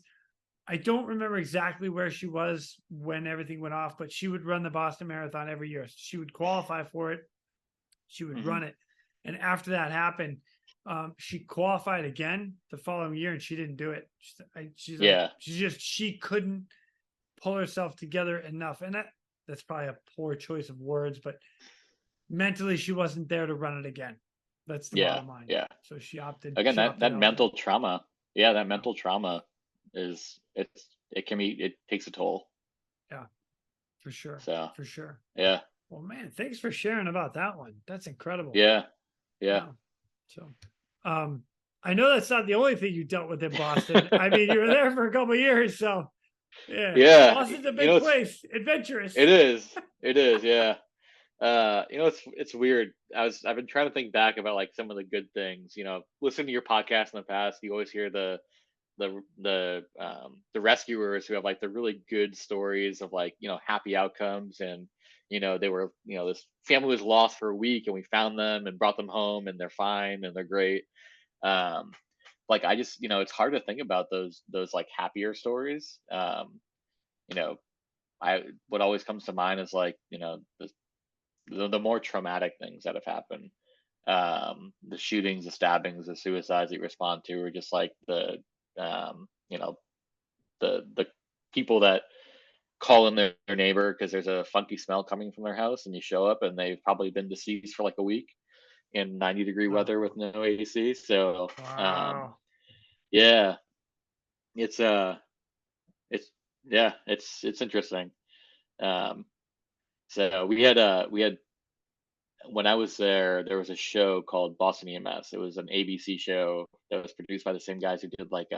I don't remember exactly where she was when everything went off, but she would run the Boston Marathon every year. She would qualify for it, she would Hmm. run it. And after that happened, she qualified again the following year and she didn't do it. She's like, Yeah. she couldn't pull herself together enough. And that's probably a poor choice of words, but mentally she wasn't there to run it again. That's the Yeah. bottom line. Yeah. So Again, she that opted that out of it. mental trauma. Yeah, that Yeah. mental trauma it takes a toll. Yeah, for sure. So For sure. yeah. Well, man, thanks for sharing about that one. That's incredible. Yeah. Yeah. Yeah. So, um, I know that's not the only thing you dealt with in Boston. I mean, you were there for a couple of years, so yeah. Yeah. Boston's a big place, adventurous. It is. It is. Yeah. It's weird. I've been trying to think back about like some of the good things. Listen to your podcast in the past. You always hear the rescuers who have like the really good stories of like happy outcomes, and they were, this family was lost for a week and we found them and brought them home and they're fine and they're great. Um, like I just, it's hard to think about those like happier stories. You know, I what always comes to mind is like, the more traumatic things that have happened. The shootings, the stabbings, the suicides that you respond to, or just like um, you know, the people that call in their neighbor because there's a funky smell coming from their house, and you show up and they've probably been deceased for like a week in 90-degree weather with Oh, no AC. So, wow. yeah, it's it's yeah, it's interesting. Um, so we had when I was there, there was a show called Boston EMS. It was an ABC show that was produced by the same guys who did like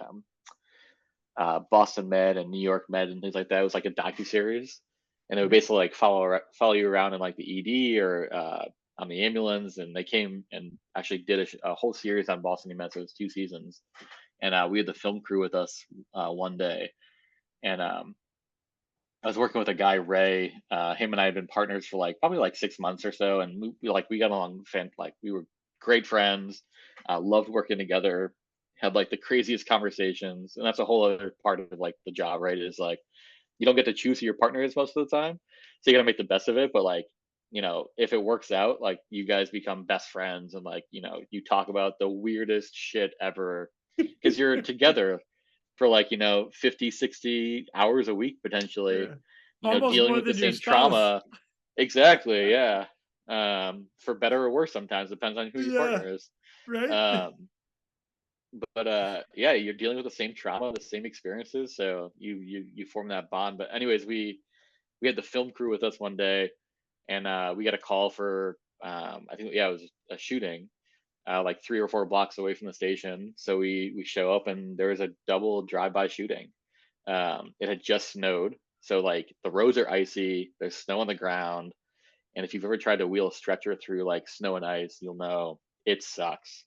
Boston Med and New York Med and things like that. It was like a docu series, and it would Yep. basically like follow you around in like the ED or on the ambulance. And they came and actually did a whole series on Boston EMS. It was 2 seasons, and we had the film crew with us one day, and I was working with a guy, Ray. Him and I had been partners for like probably like 6 months or so, and we got along. Like we were great friends. Loved working together. Had like the craziest conversations, and that's a whole other part of like the job, right? Is like you don't get to choose who your partner is most of the time, so you got to make the best of it. But like if it works out, like you guys become best friends, and like you talk about the weirdest shit ever because you're together for like 50, 60 hours a week potentially, Yeah. Almost dealing more with the than your same spouse. trauma. Exactly, yeah. For better or worse, sometimes depends on who your Yeah. partner is. Right. Um but yeah, you're dealing with the same trauma, the same experiences, so you form that bond. But anyways, we had the film crew with us one day, and we got a call for I think, yeah, it was a shooting like 3 or 4 blocks away from the station. So we show up, and there was a double drive-by shooting. It had just snowed, so like the roads are icy. There's snow on the ground, and if you've ever tried to wheel a stretcher through like snow and ice, you'll know it sucks.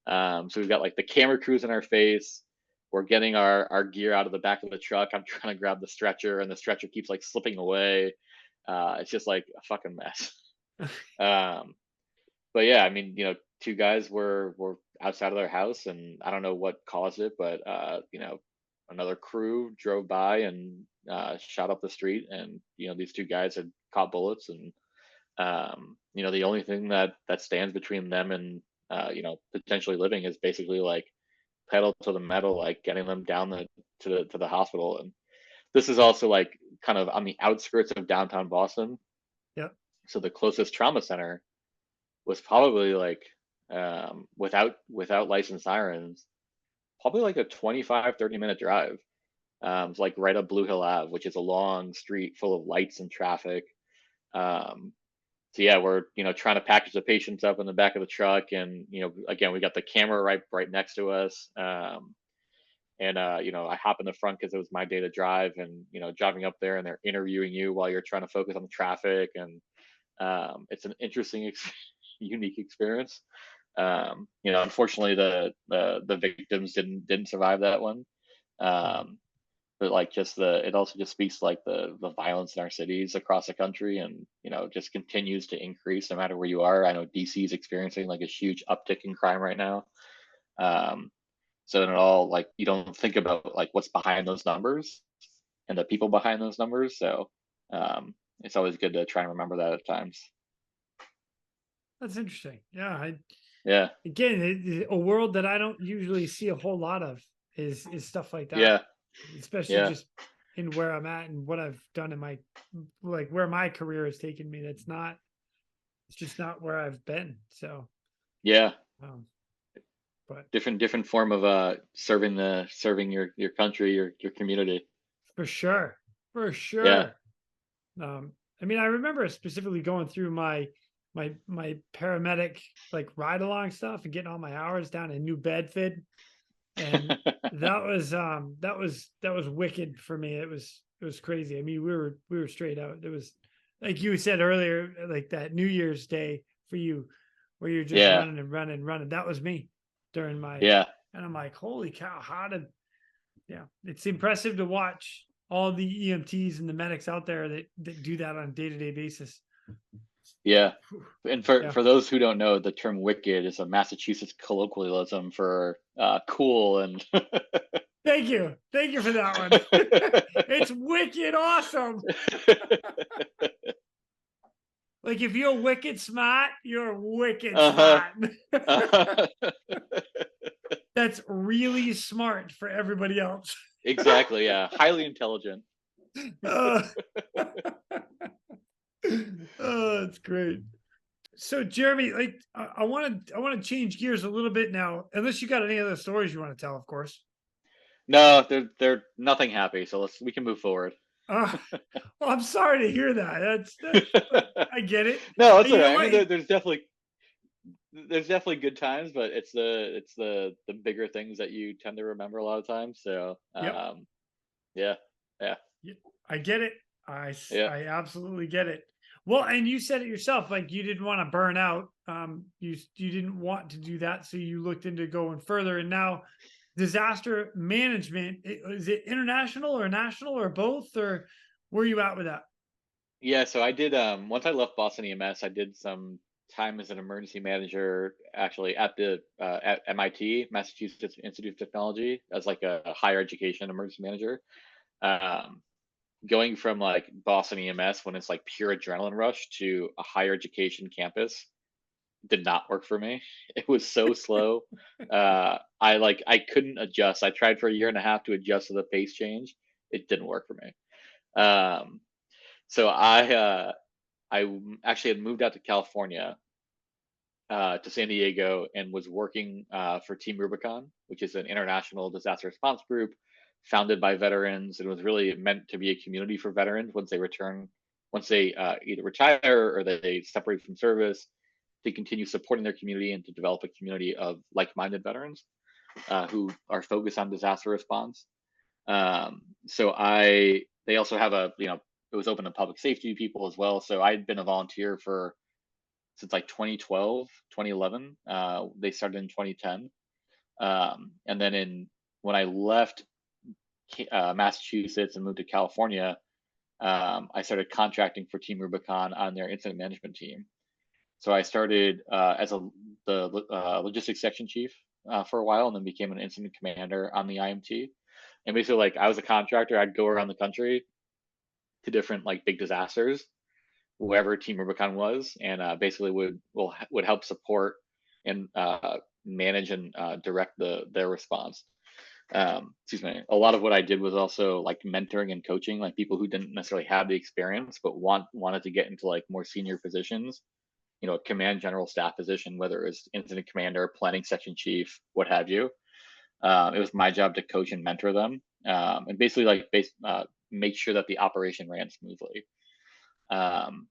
So we've got like the camera crews in our face. We're getting our gear out of the back of the truck. I'm trying to grab the stretcher, and the stretcher keeps like slipping away. It's just like a fucking mess. Um, but yeah, I mean, 2 guys were outside of their house, and I don't know what caused it, but another crew drove by and shot up the street, and these 2 guys had caught bullets, and the only thing that stands between them and potentially living is basically like pedal to the metal, like getting them down to the hospital. And this is also like kind of on the outskirts of downtown Boston, Yep. so the closest trauma center was probably like without licensed sirens, probably like a 25-30 minute drive. It's like right up Blue Hill Ave, which is a long street full of lights and traffic. Um, so yeah, we're trying to package the patients up in the back of the truck, and again, we got the camera right next to us. And I hop in the front because it was my day to drive, and driving up there, and they're interviewing you while you're trying to focus on the traffic, and it's an interesting, unique experience. Unfortunately, the victims didn't survive that one. Mm. Um, but like just it also just speaks to like the violence in our cities across the country, and just continues to increase no matter where you are. I know DC is experiencing like a huge uptick in crime right now. Um, so in it all, like you don't think about like what's behind those numbers and the people behind those numbers. So it's always good to try and remember that at times. That's interesting. Yeah. Yeah, Again, a world that I don't usually see a whole lot of is stuff like that, yeah, especially yeah, just in where I'm at and what I've done in my like where my career has taken me. It's just not where I've been. So, yeah. um, but Different form of serving your country, your community. for Yeah. sure. I mean, I remember specifically going through my paramedic like ride along stuff and getting all my hours down in New Bedford, and that was wicked for me. It was crazy. I mean, we were straight out. It was like you said earlier, like that New Year's Day for you, where you're just Yeah, running and running and running. That was me during my, yeah, and I'm like, holy cow, how did, yeah, it's impressive to watch all the EMTs and the medics out there that do that on a day-to-day basis. Yeah. And for Yeah. those who don't know, the term wicked is a Massachusetts colloquialism for cool and Thank you. Thank you for that one. It's wicked awesome. Like if you're wicked smart, you're wicked uh-huh. smart. Uh-huh. That's really smart for everybody else. Exactly, yeah. Highly intelligent. Uh, oh, that's great. So Jeremy, like I want to change gears a little bit now, unless you got any other stories you want to tell, of course. No, they're nothing happy, so we can move forward. Uh, well, I'm sorry to hear that. That's but I get it. No, And it's all you know right. I what? mean, there's definitely good times, but it's the bigger things that you tend to remember a lot of times. So, Yep. yeah, yeah, I get it. yeah. I absolutely get it. Well, and you said it yourself, like you didn't want to burn out. You didn't want to do that, so you looked into going further. And now, disaster management is it international or national or both, or where are you at with that? Yeah, so I did once I left Boston EMS, I did some time as an emergency manager actually at MIT, Massachusetts Institute of Technology, as like a higher education emergency manager. Um, Going from like Boston EMS when it's like pure adrenaline rush to a higher education campus did not work for me. It was so slow. I couldn't adjust. I tried for a year and a half to adjust to the pace change. It didn't work for me. Um, so actually had moved out to California, to San Diego, and was working for Team Rubicon, which is an international disaster response group founded by veterans. It was really meant to be a community for veterans once they either retire or they separate from service, to continue supporting their community and to develop a community of like-minded veterans who are focused on disaster response. So they also have it was open to public safety people as well. So I'd been a volunteer for since like 2012, 2011. They started in 2010. And then when I left Massachusetts and moved to California, I started contracting for Team Rubicon on their incident management team. So I started as the logistics section chief for a while, and then became an incident commander on the IMT. And basically, like I was a contractor, I'd go around the country to different like big disasters, wherever Team Rubicon was, and basically would help support and manage and direct their response. Excuse me. A lot of what I did was also like mentoring and coaching, like people who didn't necessarily have the experience but wanted to get into like more senior positions, a command general staff position, whether it was incident commander, planning section chief, what have you. It was my job to coach and mentor them, and basically make sure that the operation ran smoothly. Um,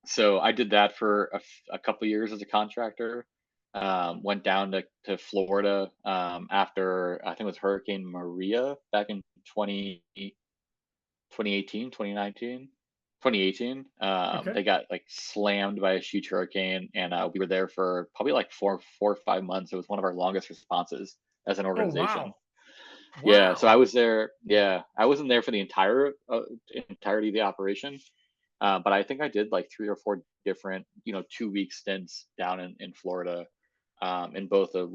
so I did that for a couple years as a contractor. Went down to Florida after I think it was Hurricane Maria back in 2018, 2019, 2018. Okay. They got like slammed by a huge hurricane, and we were there for probably like four or 5 months. It was one of our longest responses as an Oh organization. wow. Yeah, so Wow. I was there. Yeah, I wasn't there for the entirety of the operation, but I think I did like 3 or 4 different, 2 week stints down in Florida, in both a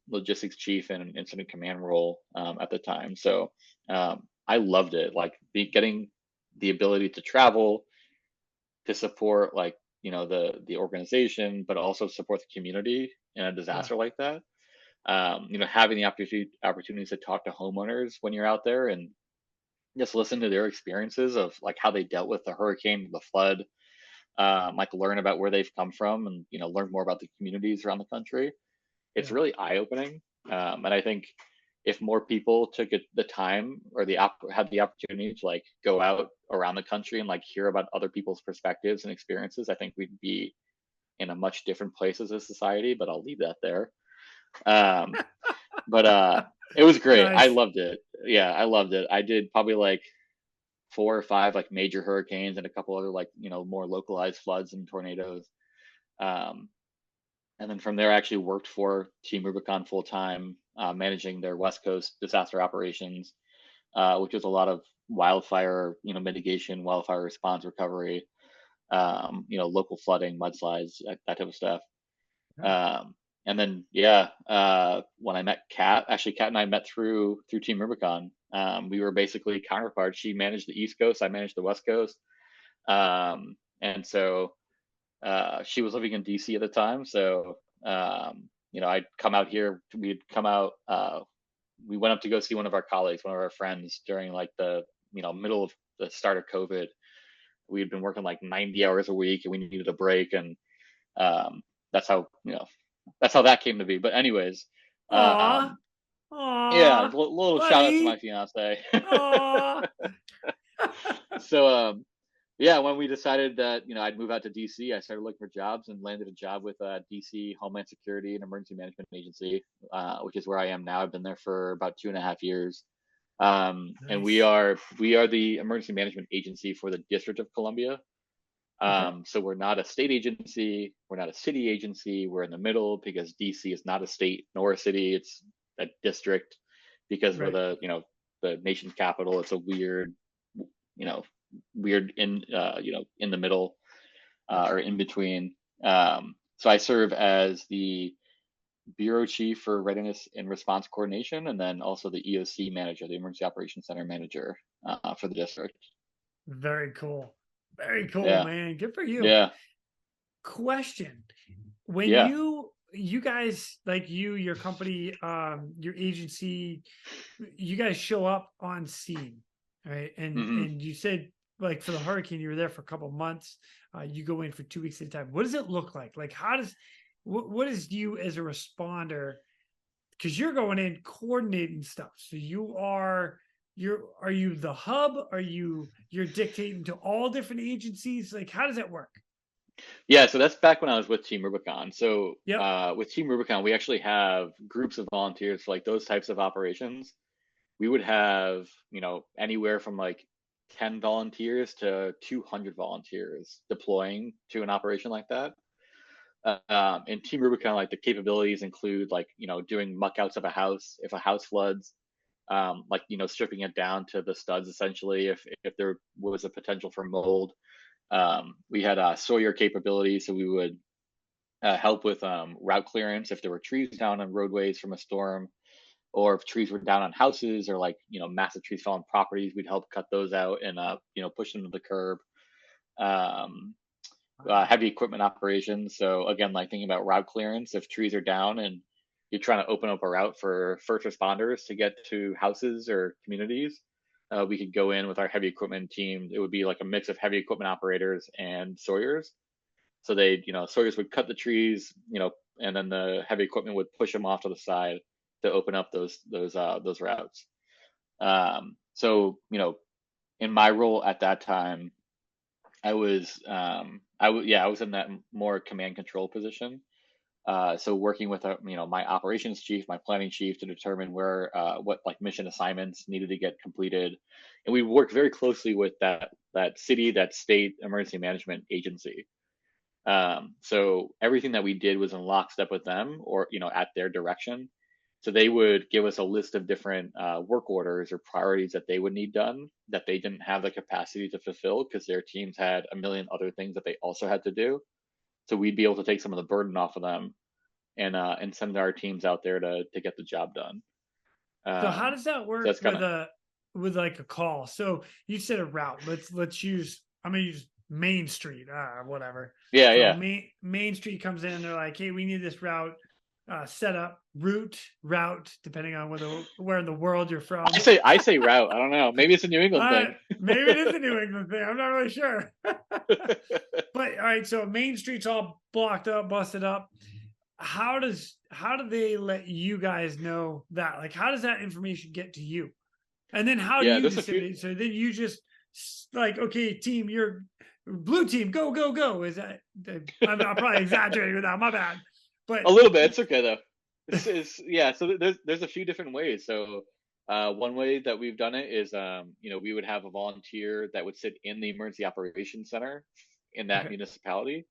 logistics chief and an incident command role at the time. So I loved it. Like getting the ability to travel, to support like the organization, but also support the community in a Yeah. disaster like that. Having the opportunities to talk to homeowners when you're out there and just listen to their experiences of like how they dealt with the hurricane, the flood, like learn about where they've come from, and learn more about the communities around the country. It's Yeah. really eye opening, and I think if more people took the time or had the opportunity to like go out around the country and like hear about other people's perspectives and experiences, I think we'd be in a much different place as a society. But I'll leave that there. Um, but it was great. I Nice. loved it. Yeah, I loved it. I did probably like 4 or 5 like major hurricanes and a couple other like more localized floods and tornadoes. Um, and then from there, I actually worked for Team Rubicon full time, managing their West Coast disaster operations, which was a lot of wildfire, mitigation, wildfire response, recovery, local flooding, mudslides, that type of stuff. Yeah. And then yeah, when I met Kat, actually Kat and I met through Team Rubicon. We were basically counterparts. She managed the East Coast, I managed the West Coast. And so she was living in DC at the time. So I'd come out here. We'd come out. We went up to go see one of our colleagues, one of our friends, during like the middle of the start of COVID. We had been working like 90 hours a week, and we needed a break, and um, that's how that's how that came to be. But anyways, Aw, um, yeah, aw, little shout out to my buddy, fiance. aw. So yeah, when we decided that I'd move out to DC, I started looking for jobs and landed a job with DC Homeland Security and Emergency Management Agency, which is where I am now. I've been there for about 2.5 years, and we Nice. are we are the emergency management agency for the District of Columbia. Okay. So we're not a state agency, we're not a city agency. We're in the middle because DC is not a state nor a city; it's a district because we're Right. the nation's capital. It's a you know, weird in the middle or in between. So I serve as the bureau chief for readiness and response coordination, and then also the EOC manager, the Emergency Operations Center manager for the district. Very cool. Very cool, Yeah, man. Good for you. yeah, Question. When yeah. you guys, like your company, your agency, you guys show up on scene, right? And Hmm. you said, like, for the hurricane you were there for a couple months. You go in for 2 weeks at a time. What does it look like? How does what is you as a responder, because you're going in coordinating stuff, so are you the hub, are you're dictating to all different agencies, like how does that work? Yeah, so that's back when I was with Team Rubicon. So Yep. with Team Rubicon, we actually have groups of volunteers for like those types of operations. We would have, anywhere from like 10 volunteers to 200 volunteers deploying to an operation like that. And Team Rubicon, like the capabilities include like, doing muck outs of a house if a house floods, like, stripping it down to the studs essentially if there was a potential for mold. We had Sawyer capabilities, so we would help with route clearance if there were trees down on roadways from a storm, or if trees were down on houses or like massive trees fell on properties, we'd help cut those out and push them to the curb. Um, Wow. Heavy equipment operations. So again, like thinking about route clearance, if trees are down and you're trying to open up a route for first responders to get to houses or communities, we could go in with our heavy equipment team. It would be like a mix of heavy equipment operators and sawyers. So they, sawyers would cut the trees, and then the heavy equipment would push them off to the side to open up those routes. So in my role at that time, I was in that more command control position. So working with my operations chief, my planning chief to determine where what like mission assignments needed to get completed, and we worked very closely with that city, that state emergency management agency. So everything that we did was in lockstep with them, or at their direction. So they would give us a list of different work orders or priorities that they would need done that they didn't have the capacity to fulfill because their teams had a million other things that they also had to do. So we'd be able to take some of the burden off of them and send our teams out there to get the job done. So how Um, does that so work that's kind of with like a call? So you said a route. Let's use, I'm gonna use Main Street, whatever. yeah, So yeah. Main Street comes in, they're like, hey, we need this route set up, route, depending on where in the world you're I from. say I say route. I don't know. Maybe it's a New England thing. Maybe it is a New England thing. I'm not really sure. But all right, so Main Street's all blocked up, busted up. How do they let you guys know that? Like, how does that information get to you? And then how do Yeah, you there's a few. disseminate? So then you just like, okay, team, you're blue team, go, go, go. Is that I'm probably exaggerating with that. My bad. But A little bit. It's okay though. Yeah. So there's a few different ways. So one way that we've done it is we would have a volunteer that would sit in the emergency operations center in that okay, municipality,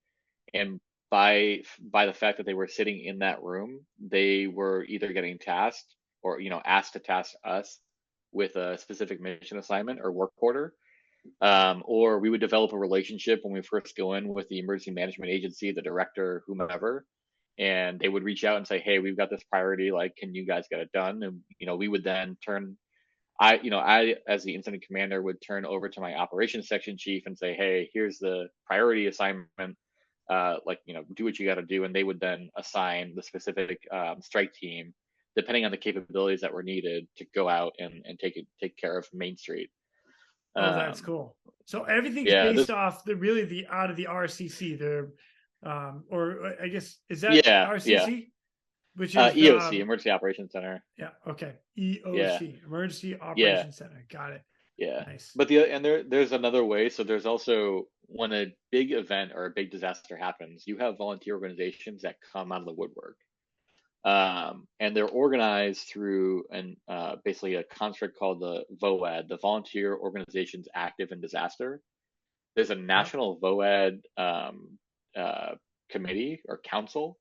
and by the fact that they were sitting in that room, they were either getting tasked or asked to task us with a specific mission assignment or work order. Or we would develop a relationship when we first go in with the emergency management agency, the director, whomever, and they would reach out and say, "Hey, we've got this priority. Like, can you guys get it done?" And we would then turn. I as the incident commander would turn over to my operations section chief and say, "Hey, here's the priority assignment. Do what you got to do," and they would then assign the specific strike team, depending on the capabilities that were needed, to go out and take care of Main Street. Oh, that's cool. So everything's Yeah, based off the out of the RCC. Or I guess is that yeah, yeah. RCC, which is EOC, Emergency Operations Center. yeah, okay, Yeah, EOC, Emergency yeah, Operations Center. Got it. yeah. Nice. But there's another way. So there's also, when a big event or a big disaster happens, you have volunteer organizations that come out of the woodwork. And they're organized through basically a construct called the VOAD, the Volunteer Organizations Active in Disaster. There's a Yep. national VOAD committee or council.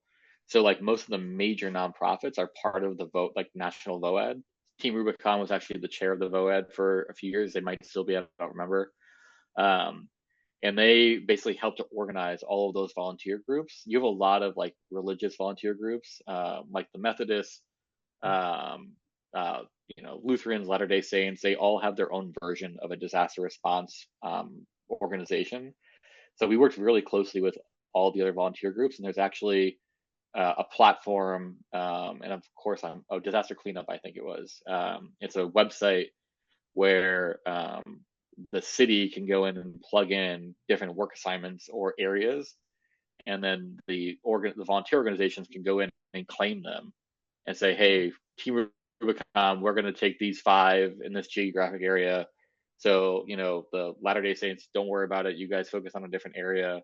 So like most of the major nonprofits are part of the national VOAD. Team Rubicon was actually the chair of the VOAD for a few years. They might still be, I don't remember. Um, and they basically help to organize all of those volunteer groups. You have a lot of like religious volunteer groups, like the Methodists, um, Lutherans, Latter-day Saints. They all have their own version of a disaster response organization. So we worked really closely with all the other volunteer groups, and there's actually a platform, and of course, disaster cleanup, I think it was. It's a website where the city can go in and plug in different work assignments or areas, and then the volunteer organizations can go in and claim them and say, "Hey, Team Rubicon, we're going to take these 5 in this geographic area. So the Latter-day Saints, don't worry about it. You guys focus on a different area."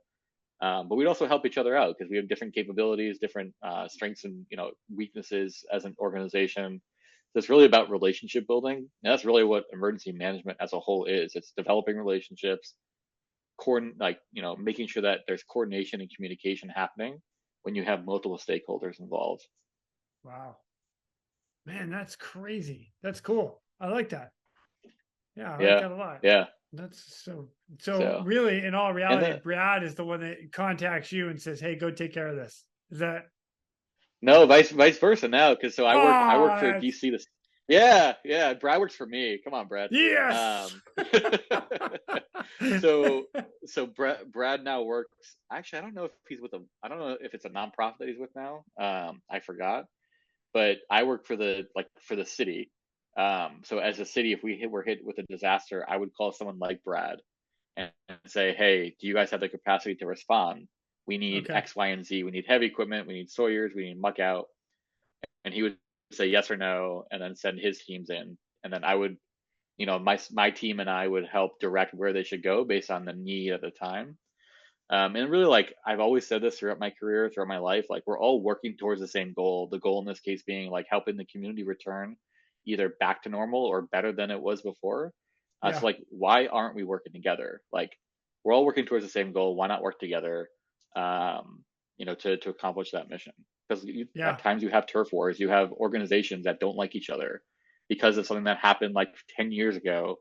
But we'd also help each other out because we have different capabilities, different strengths and weaknesses as an organization. So it's really about relationship building, and that's really what emergency management as a whole is. It's developing relationships, making sure that there's coordination and communication happening when you have multiple stakeholders involved. Wow, man, that's crazy. That's cool. I like that. Yeah, I like Yeah, that a lot. yeah. That's so. So, Really, in all and reality, then Brad is the one that contacts you and says, "Hey, go take care of this." Is that? no, vice versa now, because so I work for Oh, DC. This, yeah, yeah. Brad works for me. Come on, Brad. yes. Um, so Brad now works. Actually, I don't know if he's with a. I don't know if it's a nonprofit that he's with now. I forgot, but I work for the city. So as a city, if were hit with a disaster, I would call someone like Brad and say, "Hey, do you guys have the capacity to respond? We need Okay. X, Y, and Z. We need heavy equipment. We need Sawyers. We need muck out." And he would say yes or no, and then send his teams in, and then I would, my team and I would help direct where they should go based on the need at the time. And really, like I've always said this throughout my career, throughout my life, like we're all working towards the same goal. The goal in this case being like helping the community return either back to normal or better than it was before. So Yeah. like, why aren't we working together? Like, we're all working towards the same goal. Why not work together? To accomplish that mission. Because at Yeah. times you have turf wars, you have organizations that don't like each other because of something that happened like 10 years ago,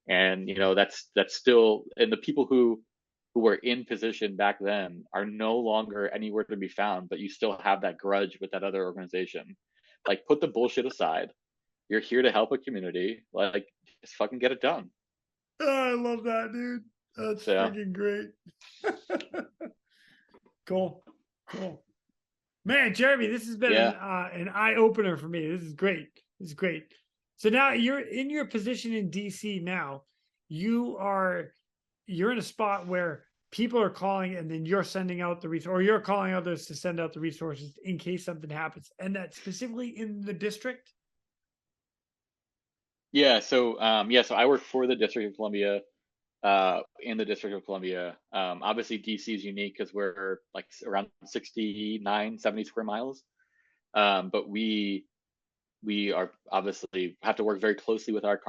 and that's still, and the people who were in position back then are no longer anywhere to be found, but you still have that grudge with that other organization. Like, put the bullshit aside. You're here to help a community. Like, just fucking get it done. Oh, I love that, dude. That's So freaking great. Cool. Cool. Man, Jeremy, this has been yeah, an eye opener for me. This is great. This is great. So now you're in your position in DC now. You are you're in a spot where people are calling and then you're sending out the resource, or you're calling others to send out the resources in case something happens. And that specifically in the district. yeah. So I work for the District of Columbia. In the District of Columbia, obviously DC is unique because we're like around 69, 70 square miles. But we are obviously have to work very closely with our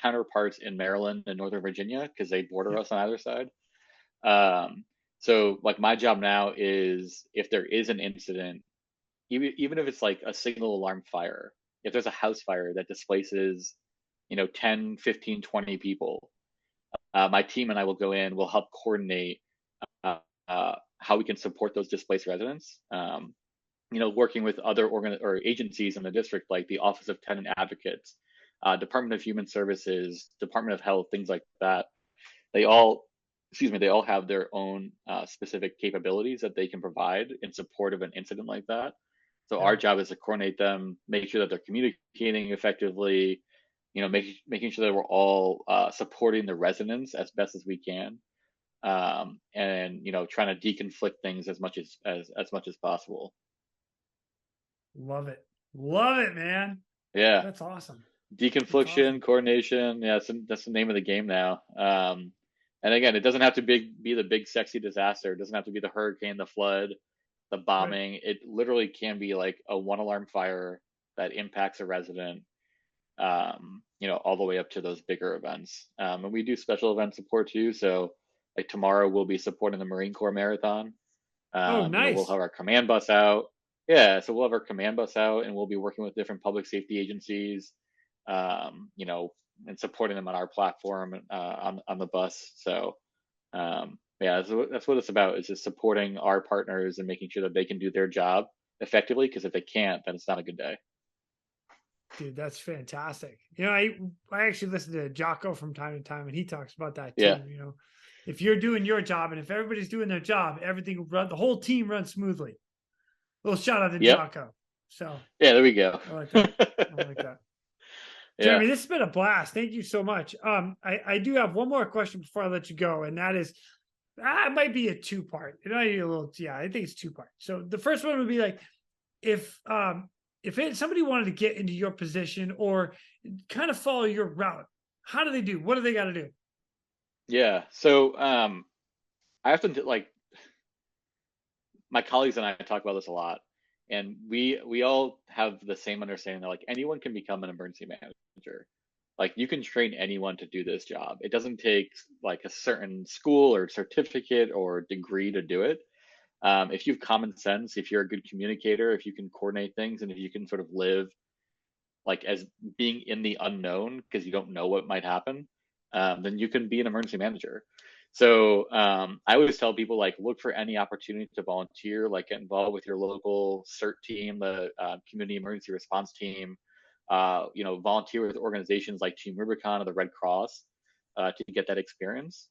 counterparts in Maryland and Northern Virginia because they border Yep. us on either side. So like my job now is, if there is an incident, even if it's like a single alarm fire, if there's a house fire that displaces 10, 15, 20 people. My team and I will go in, we'll help coordinate how we can support those displaced residents. Working with other agencies in the district, like the Office of Tenant Advocates, Department of Human Services, Department of Health, things like that. They all have their own specific capabilities that they can provide in support of an incident like that. So our job is to coordinate them, make sure that they're communicating effectively, making sure that we're all supporting the residents as best as we can, and trying to deconflict things as much as possible. Love it, man. Yeah, that's awesome. Deconfliction, coordination. Yeah, that's the name of the game now. And again, it doesn't have to be the big sexy disaster. It doesn't have to be the hurricane, the flood, the bombing. Right. It literally can be like a one alarm fire that impacts a resident, all the way up to those bigger events. And we do special event support too. So like tomorrow we'll be supporting the Marine Corps Marathon. Oh, nice. We'll have our command bus out. Yeah, so we'll have our command bus out, and we'll be working with different public safety agencies, and supporting them on our platform on the bus. So yeah, that's what it's about, is just supporting our partners and making sure that they can do their job effectively, because if they can't, then it's not a good day. Dude, that's fantastic. I actually listen to Jocko from time to time, and he talks about that too. Yeah. If you're doing your job and if everybody's doing their job, everything will run, the whole team runs smoothly. A little shout out to Jocko. So yeah, there we go. I like that. Jeremy, this has been a blast. Thank you so much. I do have one more question before I let you go, and that is, it might be a two-part. I think it's two-part. So the first one would be like, if somebody wanted to get into your position or kind of follow your route, how do they do? What do they got to do? Yeah. So I often my colleagues and I talk about this a lot, and we all have the same understanding that like anyone can become an emergency manager. Like you can train anyone to do this job. It doesn't take like a certain school or certificate or degree to do it. If you have common sense, if you're a good communicator, if you can coordinate things, and if you can sort of live like as being in the unknown because you don't know what might happen, then you can be an emergency manager. So I always tell people, like, look for any opportunity to volunteer, like get involved with your local CERT team, the community emergency response team, volunteer with organizations like Team Rubicon or the Red Cross to get that experience.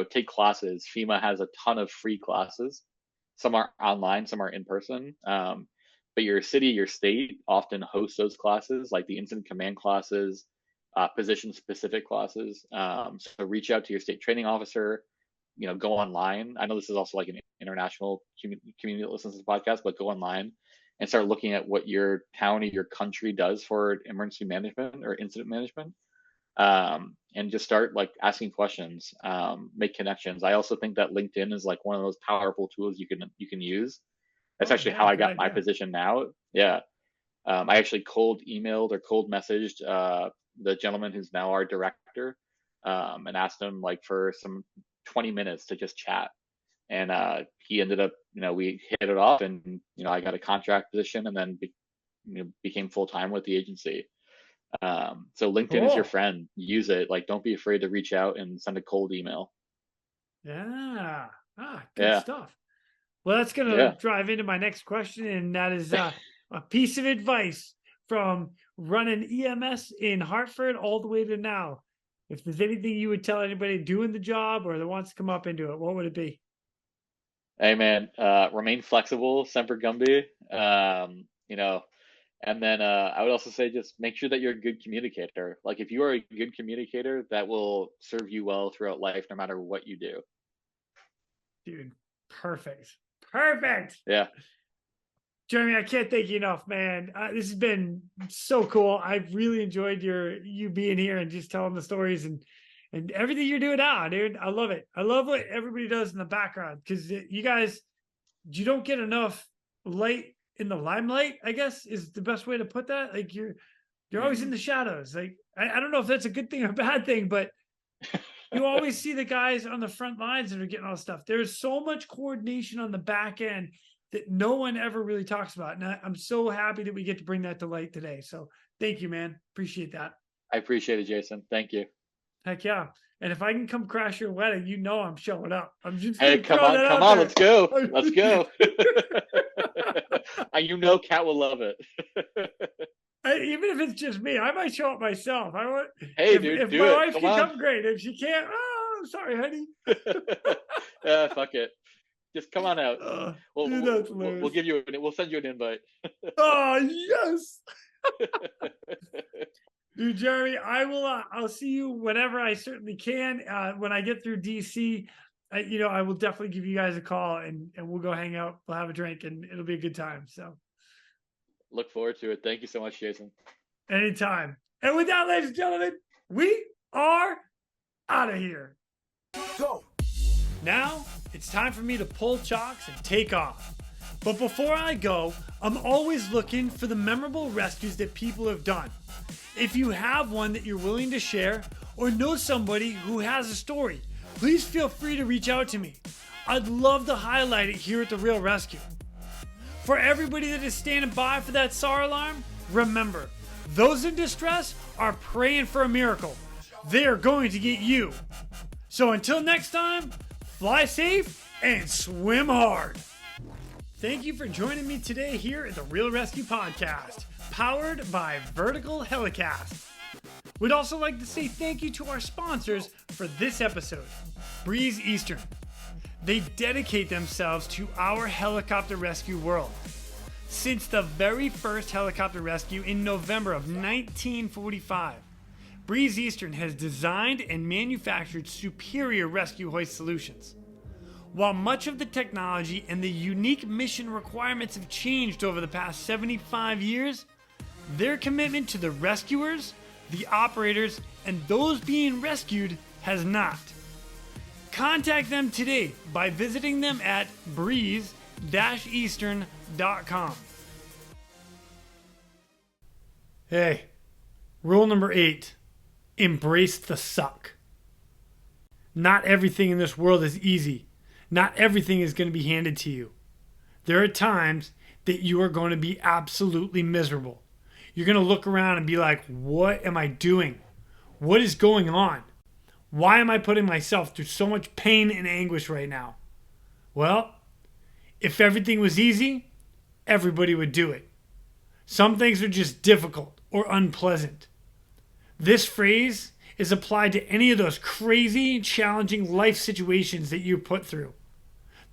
Take classes. FEMA has a ton of free classes. Some are online, some are in person. But your city, your state often hosts those classes, like the incident command classes, position-specific classes. So reach out to your state training officer, go online. I know this is also like an international community that listens to the podcast, but go online and start looking at what your town or your country does for emergency management or incident management. And just start like asking questions, make connections. I also think that LinkedIn is like one of those powerful tools you can use. That's actually how I got my position now. Yeah. I actually cold emailed or cold messaged the gentleman who's now our director, and asked him like for some 20 minutes to just chat. And he ended up, we hit it off, and I got a contract position, and then became full-time with the agency. So LinkedIn is your friend. Use it. Like, don't be afraid to reach out and send a cold email. Yeah. Good stuff. Well, that's going to drive into my next question, and that is a piece of advice from running EMS in Hartford all the way to now. If there's anything you would tell anybody doing the job or that wants to come up into it, what would it be? Hey, man, remain flexible, semper gumby, and then I would also say just make sure that you're a good communicator. Like if you are a good communicator, that will serve you well throughout life, no matter what you do. Dude, perfect. Yeah. Jeremy, I can't thank you enough, man. This has been so cool. I've really enjoyed you being here and just telling the stories and everything you're doing now, dude. I love it. I love what everybody does in the background, because you don't get enough light in the limelight, I guess is the best way to put that. Like you're always in the shadows. Like I don't know if that's a good thing or a bad thing, but you always see the guys on the front lines that are getting all this stuff. There's so much coordination on the back end that no one ever really talks about. And I'm so happy that we get to bring that to light today. So thank you, man. Appreciate that. I appreciate it, Jason. Thank you. Heck yeah. And if I can come crash your wedding, you know I'm showing up. I'm just Hey, gonna throw that come out on, there. let's go. Let's go. You know Kat will love it. Even if it's just me, I might show up myself. I want Hey, dude, if do my it. wife Come can on. come, great. If she can't, oh, I'm sorry, honey. Fuck it. Just come on out. Dude, that's We'll hilarious. give you we'll send you an invite. Oh yes. Dude, Jeremy, I will. I'll see you whenever I certainly can. When I get through DC, I will definitely give you guys a call and we'll go hang out. We'll have a drink and it'll be a good time. So, Look forward to it. Thank you so much, Jason. anytime. And with that, ladies and gentlemen, we are out of here. Go. Now it's time for me to pull chocks and take off. But before I go, I'm always looking for the memorable rescues that people have done. If you have one that you're willing to share or know somebody who has a story, please feel free to reach out to me. I'd love to highlight it here at the Real ResQ. For everybody that is standing by for that SAR alarm, remember, those in distress are praying for a miracle. They are going to get you. So until next time, fly safe and swim hard. Thank you for joining me today here at the Real ResQ Podcast, powered by Vertical Helicast. We'd also like to say thank you to our sponsors for this episode, Breeze Eastern. They dedicate themselves to our helicopter rescue world. Since the very first helicopter rescue in November of 1945, Breeze Eastern has designed and manufactured superior rescue hoist solutions. While much of the technology and the unique mission requirements have changed over the past 75 years, their commitment to the rescuers, the operators, and those being rescued has not. Contact them today by visiting them at breeze-eastern.com. Hey, rule number 8, embrace the suck. Not everything in this world is easy. Not everything is going to be handed to you. There are times that you are going to be absolutely miserable. You're going to look around and be like, what am I doing? What is going on? Why am I putting myself through so much pain and anguish right now? Well, if everything was easy, everybody would do it. Some things are just difficult or unpleasant. This phrase is applied to any of those crazy, challenging life situations that you're put through.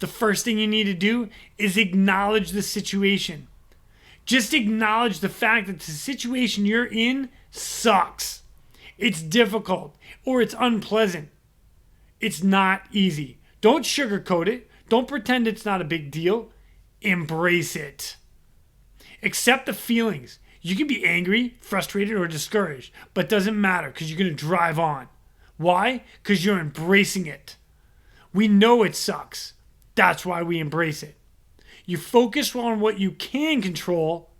The first thing you need to do is acknowledge the situation. Just acknowledge the fact that the situation you're in sucks. It's difficult or it's unpleasant. It's not easy. Don't sugarcoat it. Don't pretend it's not a big deal. Embrace it. Accept the feelings. You can be angry, frustrated, or discouraged, but it doesn't matter because you're going to drive on. Why? Because you're embracing it. We know it sucks. That's why we embrace it. You focus on what you can control,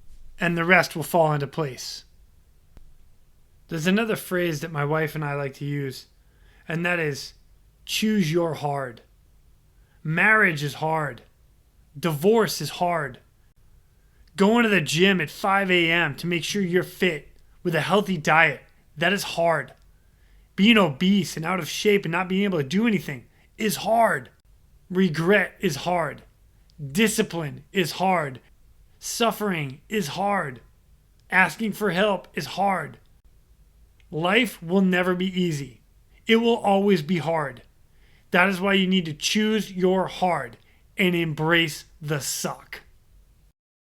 and the rest will fall into place. There's another phrase that my wife and I like to use, and that is, choose your hard. Marriage is hard. Divorce is hard. Going to the gym at 5 a.m. to make sure you're fit with a healthy diet, that is hard. Being obese and out of shape and not being able to do anything is hard. Regret is hard. Discipline is hard. Suffering is hard. Asking for help is hard. Life will never be easy. It will always be hard. That is why you need to choose your hard and embrace the suck.